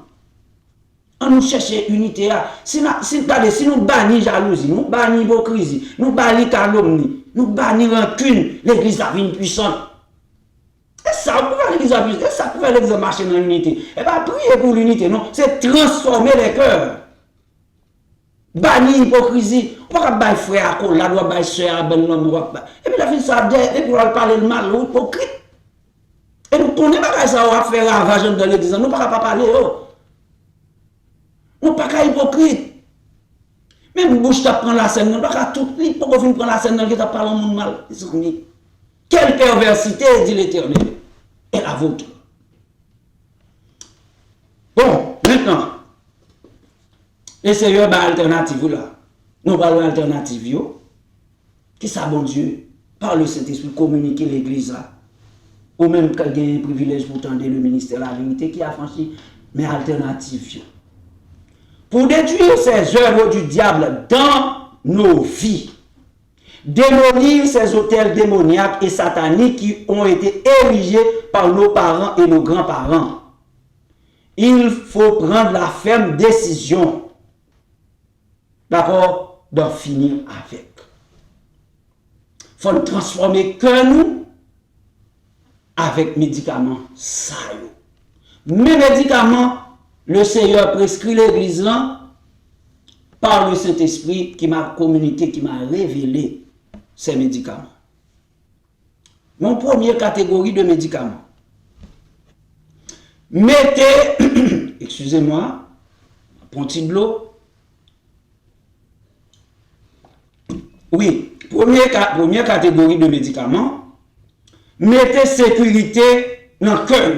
On nous cherche unité. Si nous bannissons jalousie, nous bannissons hypocrisie, nous bannissons calomnie, nous bannissons rancune, l'église a une puissante. Et ça, pour faire l'église a puissante, et ça, pour faire l'église marcher dans l'unité. Et pas prier pour l'unité, non, c'est transformer les cœurs. Bannir l'hypocrisie. On va pas frère à la doit pas soeur à ben l'homme. Et puis la fin ça, et puis on va parler le mal, hypocrite. Et nous connaissons pas ça, on va faire ravage dans l'église, nous ne pouvons pas parler. Nous ne pouvons pas hypocrite. Même bouche tu prend la scène, nous ne pouvons pas tout pour qu'on prendre la scène dans qui tu parles au monde mal. Quelle perversité, dit l'Éternel, est la vôtre. Bon, maintenant, essayons l'alternative là. Nous parlons d'alternative. Qui ça, bon Dieu, par le Saint-Esprit, communiquer l'église là. Ou même quand il y a un privilège pour tendre le ministère de la vérité qui a franchi, mais alternative. Pour détruire ces œuvres du diable dans nos vies, démolir ces hôtels démoniaques et sataniques qui ont été érigés par nos parents et nos grands-parents, il faut prendre la ferme décision, d'accord, d'en finir avec. Il faut transformer que nous avec médicaments ça. Mes médicaments, le Seigneur prescrit l'église là par le Saint-Esprit qui m'a communiqué, qui m'a révélé ces médicaments. Mon première catégorie de médicaments. Mettez, excusez-moi, un petit de l'eau. Oui, première catégorie de médicaments. Mettez sécurité dans le cœur.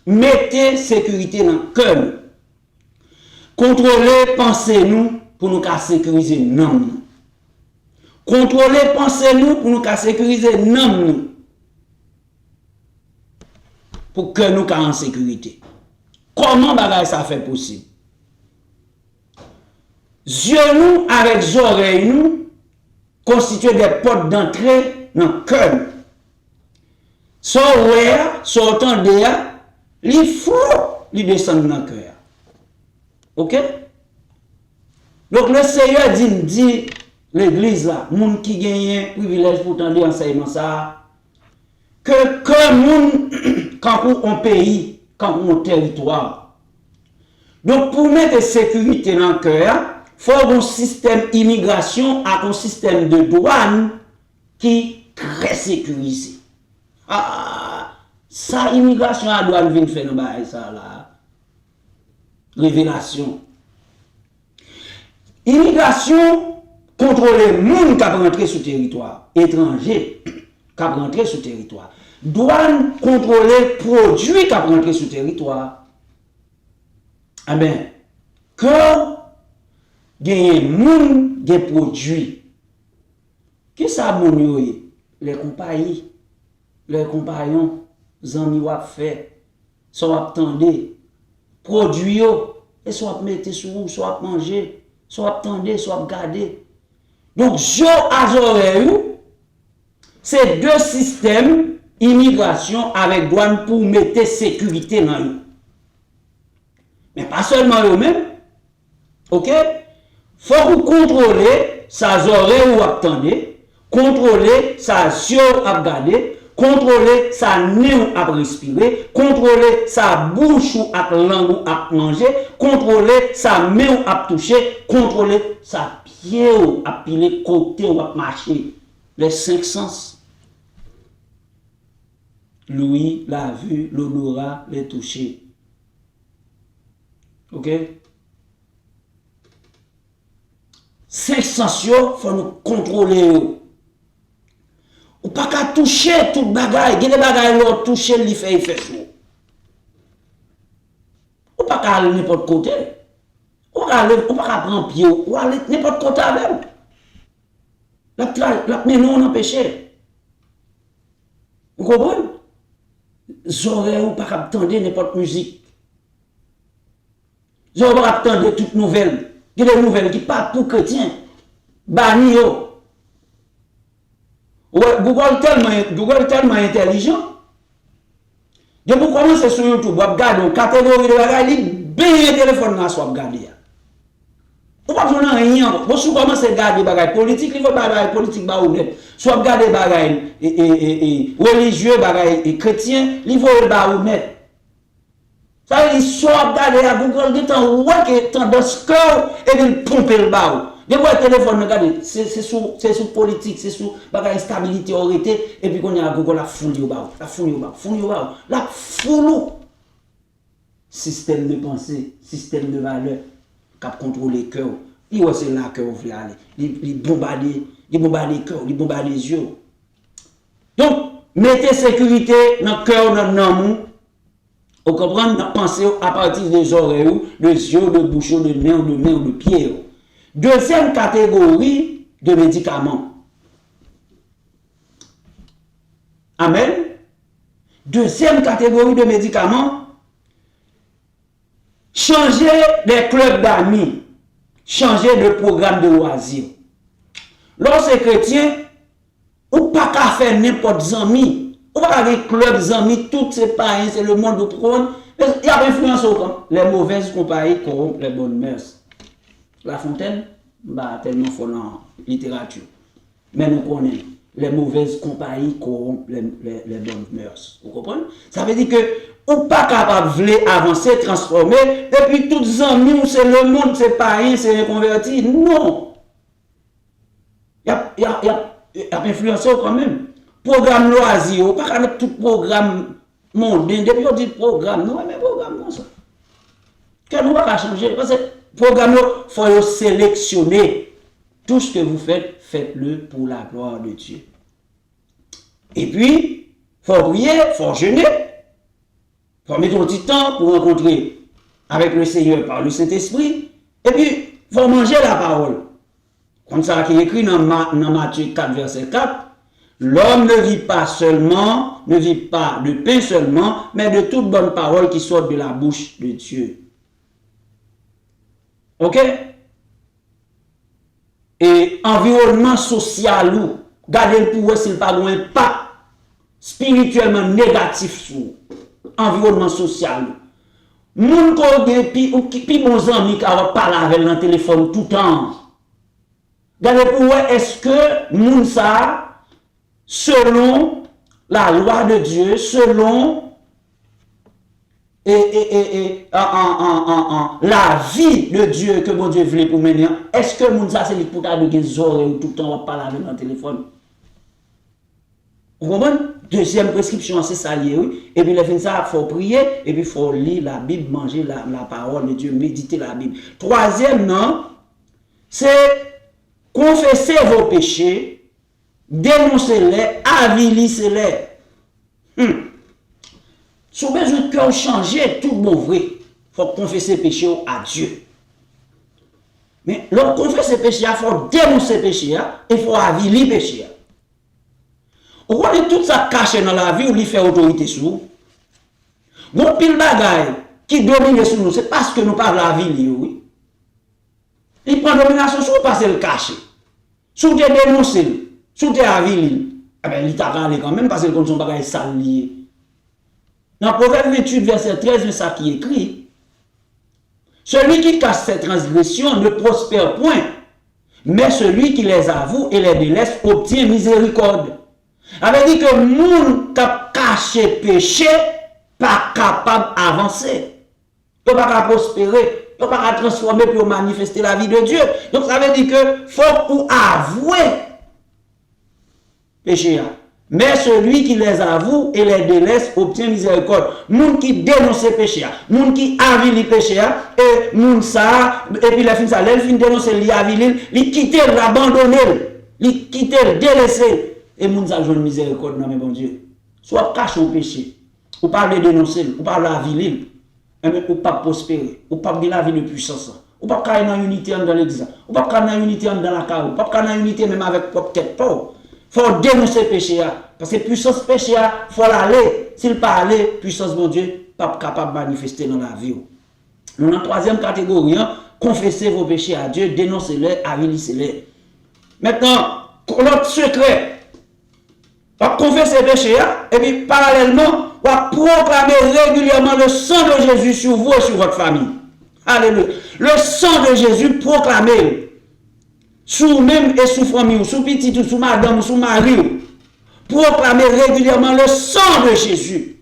Mettez sécurité dans le cœur. Contrôlez pensez-nous pour nous sécuriser nous. Contrôlez pensez-nous pour nous sécuriser nous. Pour que nous soyons en sécurité. Comment bagay ça fait possible? Yeux nous avec oreilles nous constituent des portes d'entrée dans le cœur. Son ouais, son entendé, les flou, les descendent dans le cœur. Ok? Donc le Seigneur dit l'église là, moun qui gagne privilège pour tendre enseignement ça, que moun quand on pays, quand on territoire. Donc pour mettre sécurité dans le cœur, il faut un système d'immigration avec un système de douane qui est très sécurisé. Ah, ça, immigration à douane vient faire dans ça là. Révélation. Immigration contrôle les gens qui rentrent sur le territoire. Étrangers qui rentrent sur le territoire. Douane contrôle les produits qui rentrent sur le territoire. Amen. Quand il y a des produits, qui ça les compagnies, les compagnons, les amis qui fait, soit attendez, produits, et soit mettez sur vous, soit manger, soit attendez, soit garder. Donc, jo à c'est deux systèmes immigration avec douane pour mettre sécurité dans eux. Mais pas seulement eux-mêmes. Ok? Faut vous contrôler sa oreille ou attendez, contrôler sa yeux à regarder, contrôler sa nez ou à respirer, contrôler sa bouche ou à langue ou à manger, contrôler sa main ou à toucher, contrôler sa pied ou à piler côté ou à marcher. Les 5 sens. L'ouïe, la vue, l'odorat, les toucher. Ok? 5 sens, il faut nous contrôler. Ou pas qu'à toucher tout bagaille. Il y a des bagailles là, toucher, il fait chaud. Ou pas qu'à aller n'importe côté. Ou pas qu'à prendre pied, ou aller n'importe côté avec. La mais non, on péché. Vous comprenez? J'aurais ou pas attendre n'importe musique. J'aurais pas attendre toutes nouvelles. Il y a des nouvelles qui partent pour chrétiens. Banni yo. Google tellement intelligent. Je vous commencer sur YouTube, vous regardez une catégorie de bagages, bien téléphone là soit regarder. Vous pas besoin rien. Vous commencez à regarder des bagages politiques, il faut bagages politiques ba ou net. Soit regarder bagages religieux, bagages chrétiens, il faut ba ou net. Ça veut dire soit regarder à Google de temps ouais que tendance cœur et puis pomper le ba. Des fois, le téléphone, regardez, c'est sous politique, c'est sous bagage stabilité, autorité, et puis qu'on a Google la foule au bas, la foule au bas, la foule. Système de pensée, système de valeur, qui contrôle les cœurs. Il c'est là que vous voulez aller. Il bombarde les cœurs, il bombarde les yeux. Donc, mettez sécurité dans le cœur, dans l'amour. Vous comprenez, pensez à partir des oreilles, des yeux, de bouche, de main, de pied. Deuxième catégorie de médicaments. Amen. Deuxième catégorie de médicaments. Changer des clubs d'amis. Changer de programme de loisirs. Lorsque chrétien, ou pas qu'à faire n'importe amis. Ou pas qu'à faire club d'amis, tout c'est pareil, c'est le monde de prône. Il y a influence comme les mauvaises compagnies corrompent les bonnes mœurs. La Fontaine, bah, tellement fort dans la littérature. Mais nous connaissons, les mauvaises compagnies corrompent les bonnes mœurs. Vous comprenez? Ça veut dire que, ou pas capable de avancer, transformer, et puis toutes les amis, c'est le monde, c'est pas rien, c'est reconverti. Non! Il y a influencé quand même. Programme loisir, pas qu'à tout programme mondain, depuis on dit programme, non, mais programme comme ça. Qu'est-ce qu'on va changer? Parce que programme, il faut sélectionner. Tout ce que vous faites, faites-le pour la gloire de Dieu. Et puis, il faut prier, il faut jeûner. Il faut mettre un petit temps pour rencontrer avec le Seigneur par le Saint-Esprit. Et puis, il faut manger la parole. Comme ça qui est écrit dans Matthieu 4, verset 4. L'homme ne vit pas seulement, ne vit pas de pain seulement, mais de toute bonne parole qui sort de la bouche de Dieu. Ok? Et environnement social ou, gardez le pouvoir s'il pas un impact spirituellement négatif sur environnement social. Moun ko de pi bon ami qui va parler avec le téléphone tout le temps. Gardez le pouvoir est-ce que moun ça selon la loi de Dieu, selon la vie de Dieu que mon Dieu voulait pour mener, est-ce que moun ça c'est pour ta de des oreilles tout le temps on parle avec le téléphone? Vous comprenez? Deuxième prescription, c'est ça lié, oui. Et puis, les fins ça, il faut prier, et puis il faut lire la Bible, manger la parole de Dieu, méditer la Bible. Troisième, non, c'est confesser vos péchés, dénoncer-les, avilissez-les. Si vous avez besoin de cœur changer, tout bon vrai, il faut confesser péché à Dieu. Mais lorsqu'on confesse péché, il faut dénoncer péché, il faut avilir péché. Vous voyez tout ça caché dans la vie ou lui fait autorité sur nous. Bon pile bagaille qui domine sur nous, c'est parce que nous parlons de la vie, oui. Il prend domination sur nous parce qu'il cache. Si vous êtes dénoncé, si vous êtes avilé, il t'a râlé quand même parce que comme son bagaille sale lié. Dans Proverbe 28, verset 13, c'est ça qui est écrit. Celui qui cache ses transgressions ne prospère point, mais celui qui les avoue et les délaisse obtient miséricorde. Avait dit que moun qui a caché péché, pas capable d'avancer. Il ne peut pas prospérer, il ne peut pas transformer pour manifester la vie de Dieu. Donc ça veut dire que faut pour avouer péché. Mais celui qui les avoue et les délaisse obtient miséricorde. Moun qui dénonce péché, moun qui avile péché, et moun ça, et puis la fin ça, l'elle fin dénoncer, l'y avile, l'y quitter, l'abandonner, l'y quitter, délaisser. et moun sa joue miséricorde dans mes bon Dieu. Soit cache au péché, ou pas le dénoncer, ou pas la ville, ou pas prospérer, ou pas de la vie de puissance, ou pas faire une unité dans l'église, ou pas faire une unité dans la carrière, ou pas faire une unité même avec propre tête. Il faut dénoncer le péché, parce que puissance péché, il faut l'aller. S'il pas aller, puissance mon Dieu, pas capable de manifester dans la vie. Nous, dans la troisième catégorie, confessez vos péchés à Dieu, dénoncez-les, avilissez-les. Maintenant, l'autre secret, on confesse les péchés, et puis parallèlement, on proclamer régulièrement le sang de Jésus sur vous et sur votre famille. Alléluia. Le sang de Jésus, proclamez sur vous-même et sur famille, sur petit, sur madame, sur mari. Proclamez régulièrement le sang de Jésus.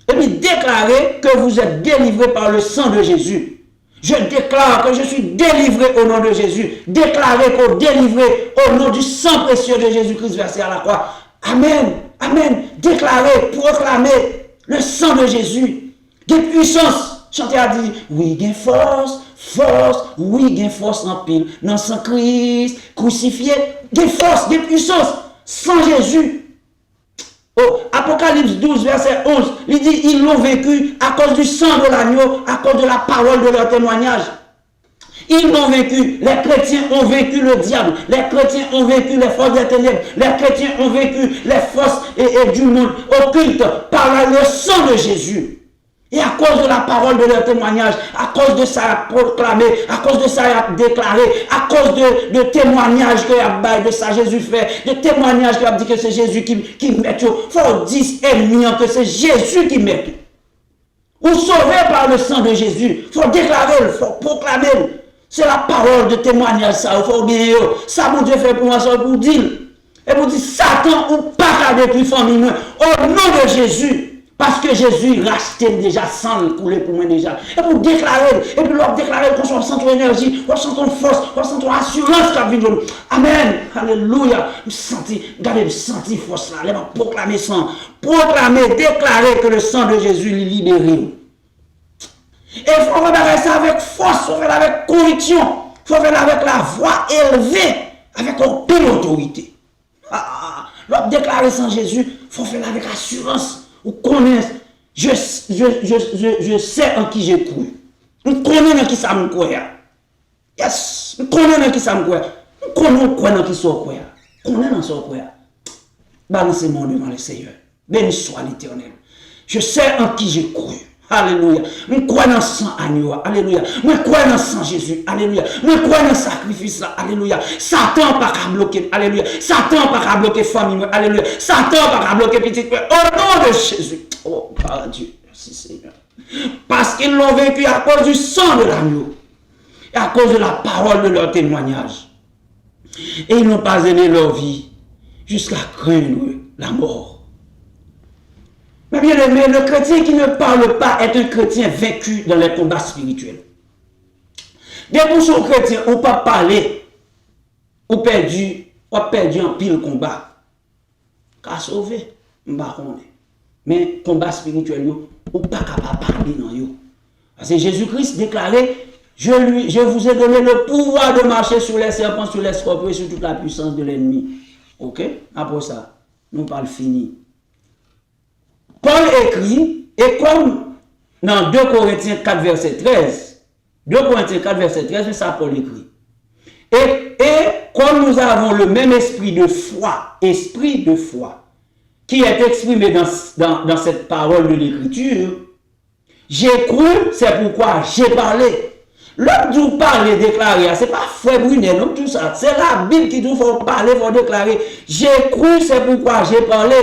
Et puis déclarez que vous êtes délivré par le sang de Jésus. Je déclare que je suis délivré au nom de Jésus. Déclarez que délivré au nom du sang précieux de Jésus-Christ versé à la croix. Amen. Amen. Déclarez, proclamez le sang de Jésus. Des puissances. Chantez à dire, oui, gain force, oui, gain force en pile. Dans sang Christ, crucifié, des forces, des puissances. Sans Jésus. Oh, Apocalypse 12, verset 11, il dit, ils l'ont vécu à cause du sang de l'agneau, à cause de la parole de leur témoignage. Ils l'ont vécu, les chrétiens ont vécu le diable, les chrétiens ont vécu les forces des ténèbres, les chrétiens ont vécu les forces du monde occulte par le sang de Jésus. Et à cause de la parole de leur témoignage, à cause de ça proclamé, à cause de ça déclaré, à cause de témoignages que de ça Jésus fait, de témoignages qu'il a dit que c'est Jésus qui met, il faut dire ennemis que c'est Jésus qui met. Ou sauvé par le sang de Jésus, il faut déclarer, il faut proclamer. C'est la parole de témoignage, ça, il faut bien. Ça, mon Dieu fait pour moi, ça pour dire. Et vous dites, Satan, ou pas depuis famille, au nom de Jésus. Parce que Jésus rachetait déjà sang coulé pour moi déjà. Et pour déclarer, et puis leur déclarer qu'on sent ton énergie, qu'on sent ton force, qu'on sent ton assurance qui a vu nous. Amen. Alléluia. Je senti, regardez, je senti force là. Elle va proclamer sang. Proclamer, déclarer que le sang de Jésus est libéré. Et il faut faire ça avec force, il faut faire avec conviction, il faut faire avec la voix élevée, avec aucune autorité. Leur déclarer sans Jésus, il faut faire avec assurance. Ou connaissent, je sais en qui j'ai cru. Je connais en qui ça me croit. Yes, je connais en qui ça me croit. Je connais en qui ça me croit. Je connais en qui ça me croit. Balancez-moi devant le Seigneur. Béni soit l'Éternel. Je sais en qui j'ai cru. Alléluia. Je crois dans le sang agneau. Alléluia. Je crois dans le sang Jésus. Alléluia. Je crois dans le sacrifice là. Alléluia. Satan pas qu'à bloquer. Alléluia. Satan pas qu'à bloquer famille. Alléluia. Satan pas qu'à bloquer petite. Au nom de Jésus. Oh, par Dieu. Merci Seigneur. Parce qu'ils l'ont vécu à cause du sang de l'agneau. Et à cause de la parole de leur témoignage. Et ils n'ont pas aimé leur vie jusqu'à craindre la mort. Mais bien aimé, le chrétien qui ne parle pas est un chrétien vaincu dans les combats spirituels. Dès que son chrétien, on ne peut pas parler, on perdu en pile combat. Qu'à sauver, mais combat spirituel, on ne peut pas parler dans yo. Parce que Jésus-Christ déclarait, je vous ai donné le pouvoir de marcher sur les serpents, sur les scorpions et sur toute la puissance de l'ennemi. Ok? Après ça, nous parlons fini. Paul écrit, et comme dans 2 Corinthiens 4, verset 13, 2 Corinthiens 4, verset 13, c'est ça Paul écrit. Et comme nous avons le même esprit de foi, qui est exprimé dans cette parole de l'Écriture, j'ai cru, c'est pourquoi j'ai parlé. L'autre nous parle et déclarer, c'est pas Frère Brunet, non, tout ça. C'est la Bible qui nous faut parler, faut déclarer. J'ai cru, c'est pourquoi j'ai parlé.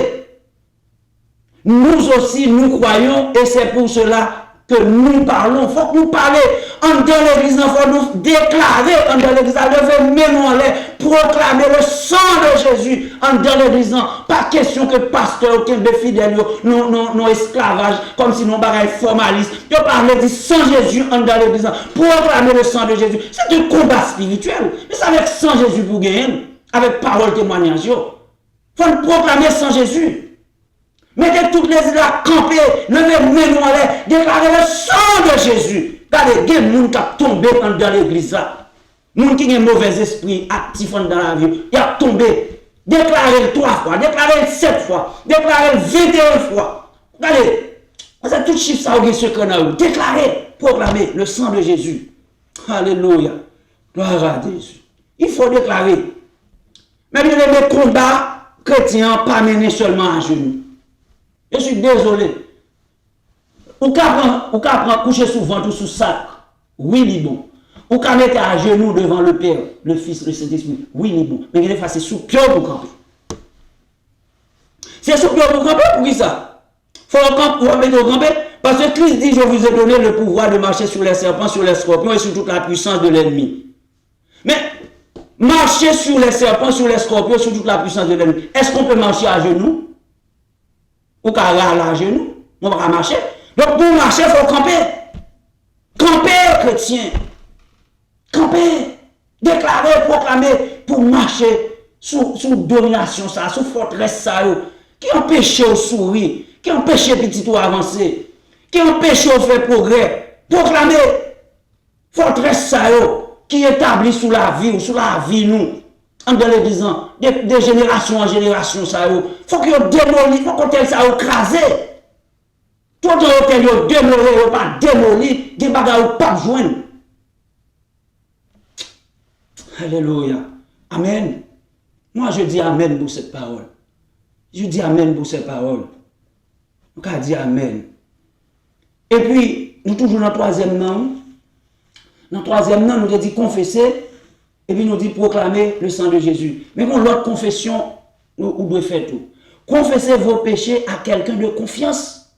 Nous aussi, nous croyons, et c'est pour cela que nous parlons. Il faut que nous parlions en dans l'église, il faut nous déclarer en dans l'église, lever mes mains en l'air, proclamer le sang de Jésus en dans l'église. Pas question que pasteur, aucun de fidèles, non esclavage, comme si nous paraît formaliste. Je parle du sang de Jésus en dans l'église, proclamer le sang de Jésus. C'est un combat spirituel. Mais c'est avec sang Jésus pour gagner, avec parole témoignage. Il faut proclamer sang Jésus. Mettez toutes les îles à camper, levez mes mains en l'air, déclarez le sang de Jésus. Regardez, il y a des gens qui sont tombés dans l'église. Les gens qui ont un mauvais esprit actif dans la vie, ils sont tombés. Déclarez-le 3 fois, déclarez-le 7 fois, déclarez-le 21 fois. Regardez, vous avez tout chiffre ça, vous secret dans vous. Déclarez, proclamez le sang de Jésus. Alléluia. Gloire à Jésus. Il faut déclarer. Mais bien les combats chrétiens pas menés seulement à genoux. Je suis désolé. Ou qu'à prendre coucher sous ventre ou sous sac. Oui, il est bon. Ou qu'à mettre à genoux devant le Père, le Fils, le Saint-Esprit. Oui, il est bon. Mais il est facile sous pied pour camper. C'est sous pied pour camper, pour qui ça? Faut mettre au camper. Parce que Christ dit, je vous ai donné le pouvoir de marcher sur les serpents, sur les scorpions et sur toute la puissance de l'ennemi. Mais marcher sur les serpents, sur les scorpions, sur toute la puissance de l'ennemi. Est-ce qu'on peut marcher à genoux? Ou qu'à râler à genoux? On va marcher. Donc pour marcher, il faut camper. Camper, chrétien. Camper. Déclarer, proclamer pour marcher sous domination, ça, sous forteresse, ça, qui empêche au sourire, qui empêche petit ou avancer, qui empêche au faire progrès. Proclamer forteresse, ça, qui établit sous la vie, nous, en l'église, de génération en génération, ça, faut qu'il y ait démoli, faut qu'on ça écrasé. Tout le hôtel, il démoli, pas démoli, des bagages pas joindre. Alléluia. Amen. Moi, je dis Amen pour cette parole. Je dis Amen pour cette parole. On peut dire Amen. Et puis, nous toujours dans le troisième nom. Dans le troisième nom, nous dit confesser. Et puis, nous dit proclamer le sang de Jésus. Mais bon, l'autre confession, nous devons faire tout. Confessez vos péchés à quelqu'un de confiance,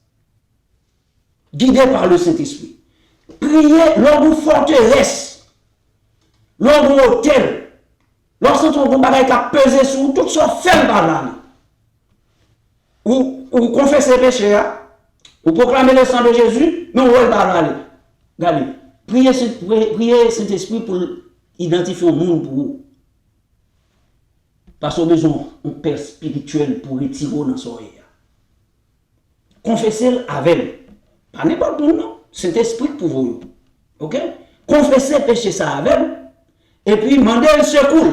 guidé par le Saint-Esprit. Priez lors d'une forteresse, lors d'un hôtel, lorsque vous avez pesé sur tout ça, fait par là. Ou confessez péché, ou proclamez le sang de Jésus, mais on va par là. Regardez, priez Saint-Esprit pour identifier le monde pour vous. Parce qu'on a besoin d'un père spirituel pour retirer dans son oreille. Confessez avec. Pas n'importe où, non. Saint-Esprit pour vous. Ok? Confessez péché ça avec. Et puis, demandez le secours.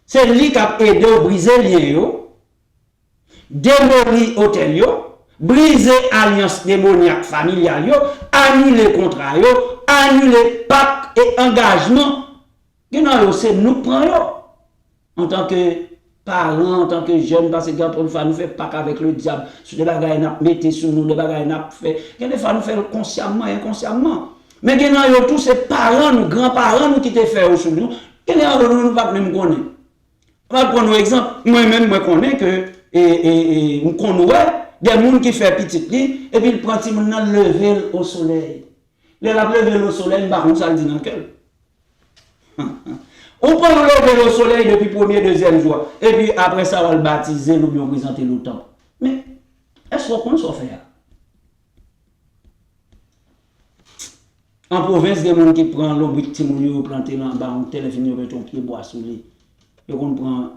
C'est lui qui a aidé à briser les liens, démolir l'hôtel, briser l'alliance démoniaque familiale, annuler le contrat, annuler pacte et engagement. C'est nous prenons en tant que parents, en tant que jeunes, parce que quand on fait, nous fait pacte avec le diable, sur des bagages nous mettez sur nous, des bagages nous fait. Des fois nous faisons consciemment, inconsciemment. Mais nous tous ces parents, nos grands-parents, nous qui te fait sur nous, nous ne pas même connaître. On va prendre un exemple. Moi-même, je connais que nous connaissons des gens qui font petit lit et puis ils prennent le lever au soleil. Les lever au soleil, par contre, ça le dit dans le cœur. On prend le lever au soleil depuis le premier, deuxième jour. Et puis après ça, on va le baptiser, nous lui présenter le temps. Mais est-ce qu'on peut faire? En province, il y a des gens qui prennent le petit moun planté dans le bas, on téléphone, on met ton pied bois sous lui. Ils comprennent,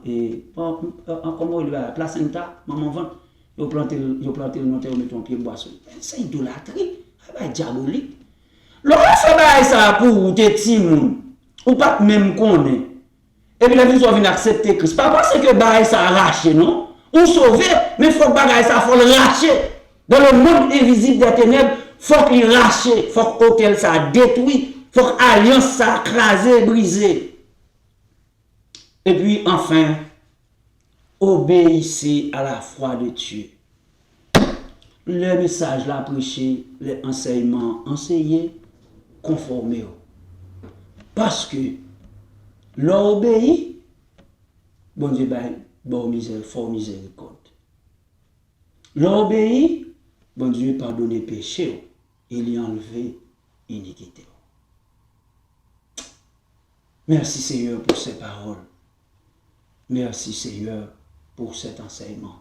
comment il va, placenta, maman vente, ils plantent le notaire, ils mettent un pied bois sur lui. C'est idolâtrie, c'est diabolique. Lorsque fait ça pour tes petits moun, ou pas même connaître, et puis la vie vient accepter Christ. Pas parce que bail ça arraché, non? Ou sauver, mais il faut que ça faut le racher. Dans le monde invisible des ténèbres, il faut qu'il rache, il faut que l'hôtel ça détruit, il faut que l'alliance ça crasé, brisé. Et puis enfin, obéissez à la foi de Dieu. Le message là prêché, les enseignements enseignés, conformez-vous. Parce que l'obéit, bon Dieu, bon fort miséricorde. L'obéit, bon Dieu, pardonne péché, il y a enlevé iniquité. Merci Seigneur pour ces paroles. Merci Seigneur pour cet enseignement.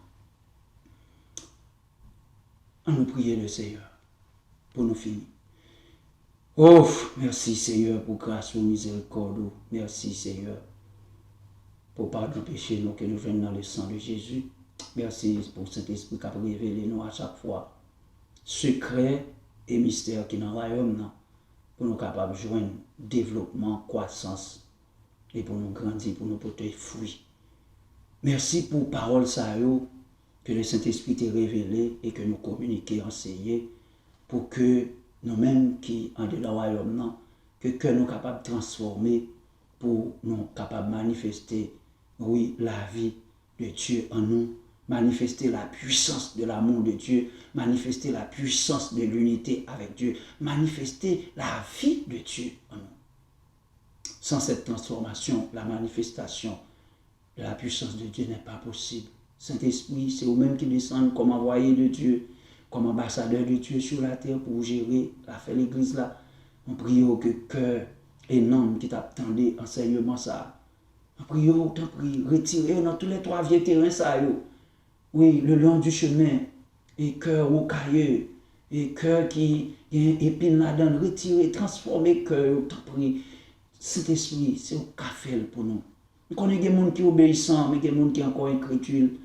On nous prie le Seigneur pour nous finir. Oh, merci Seigneur pour grâce ou miséricorde. Merci Seigneur pour pardon péché nous que nous venons dans le sang de Jésus. Merci pour cet esprit qui a révélé nous à chaque fois. Secret et mystère qui est dans le royaume pour nous capables de joindre développement, croissance et pour nous grandir, pour nous porter fruit. Merci pour parole ça yo, que le Saint-Esprit t'ait révélé et que nous communiquons, enseigner, pour que nous-mêmes qui en dedans royaume, que nous capables de transformer pour nous capables de manifester, oui, la vie de Dieu en nous, manifester la puissance de l'amour de Dieu, manifester la puissance de l'unité avec Dieu, manifester la vie de Dieu en nous. Sans cette transformation, la manifestation de la puissance de Dieu n'est pas possible. Saint-Esprit, c'est vous-même qui descendez comme envoyé de Dieu, comme ambassadeur de Dieu sur la terre pour gérer la fait l'église là. On prie que cœur énorme qui t'attendait enseignement ça. On prie, on prie, retirez dans tous les trois vieux terrains ça yo. Oui, le long du chemin, et cœur au cailleux, et cœur qui est épine là-dedans, retirez, transformez cœur, on prie. Saint-Esprit, c'est un café pour nous. Nous connaissons des gens qui obéissent, mais des gens qui ont encore incrédules.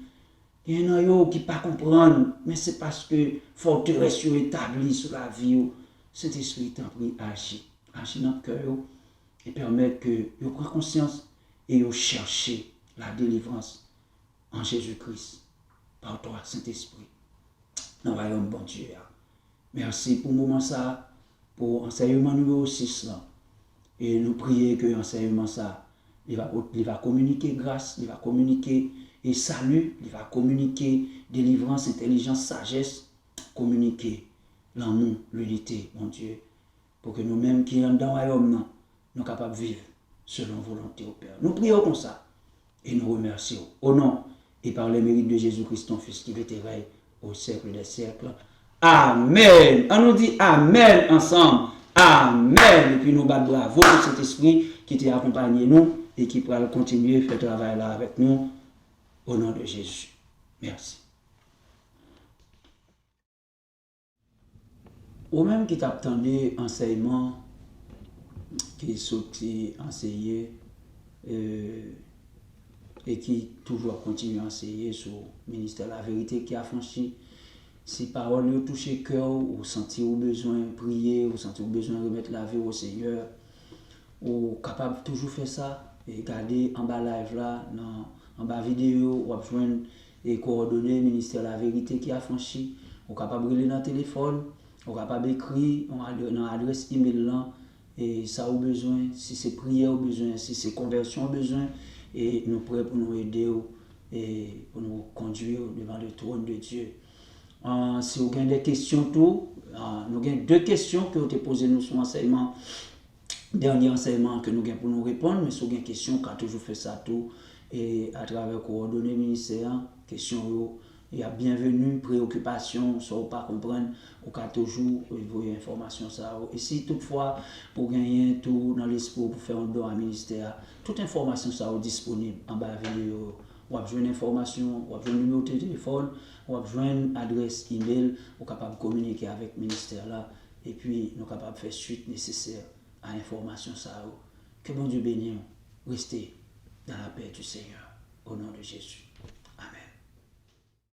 Il y en a qui ne pas comprendre, mais c'est parce que forteresse est établie sur la vie. Saint-Esprit, t'en prie, agis dans le cœur et permettre que vous preniez conscience et vous cherchez la délivrance en Jésus-Christ par toi, Saint-Esprit. Nous voyons bon Dieu. Merci pour le moment ça, pour l'enseignement numéro 6 là. Et nous prions que l'enseignement ça, il va communiquer grâce, il va communiquer et salut, il va communiquer délivrance, intelligence, sagesse, communiquer l'amour, l'unité, mon Dieu, pour que nous-mêmes qui sommes dans le royaume, nous sommes capables de vivre selon volonté au Père. Nous prions comme ça et nous remercions au nom et par les mérites de Jésus-Christ, ton Fils, qui vétéraille au siècle des siècles. Amen. On nous dit Amen ensemble. Amen. Et puis nous battons bravo pour cet esprit qui t'a accompagné nous et qui pourra continuer à faire travail là avec nous au nom de Jésus. Merci. Ou même qui t'attendait enseignement qui est sorti enseigner et qui toujours continue à enseigner sur le ministère de la vérité qui a franchi. Si parole ont touché le cœur, ou sentir au besoin de prier, ou sentir au besoin de remettre la vie au Seigneur, ou capable de toujours faire ça, et garder en bas live là, en bas vidéo, ou joindre et coordonner le ministère de la vérité qui a franchi, ou capable de relire dans le téléphone, ou capable d'écrire dans l'adresse email là, et ça au besoin, si c'est prière au besoin, si c'est conversion au besoin, et nous prêts pour nous aider et pour nous conduire devant le trône de Dieu. Si vous avez des questions, nous avons deux questions que vous avez posées nous sur l'enseignement, dernier enseignement que nous avons pour nous répondre, mais si vous avez des questions, quand toujours fait ça tout, et à travers coordonnées ministère, questions, il y a bienvenue, préoccupation, soit vous pas comprendre, ou quand toujours envoyer information ça. Et si toutefois, pour gagner tout dans l'esprit pour faire un don à ministère, toute information ça est disponible en bas de la vidéo. Ou besoin d'informations, ou besoin de numéro de téléphone, ou besoin d'une adresse email, ou capable de communiquer avec le ministère là, et puis nous capable de faire suite nécessaire à l'information ça. Que bon Dieu bénisse, restez dans la paix du Seigneur, au nom de Jésus.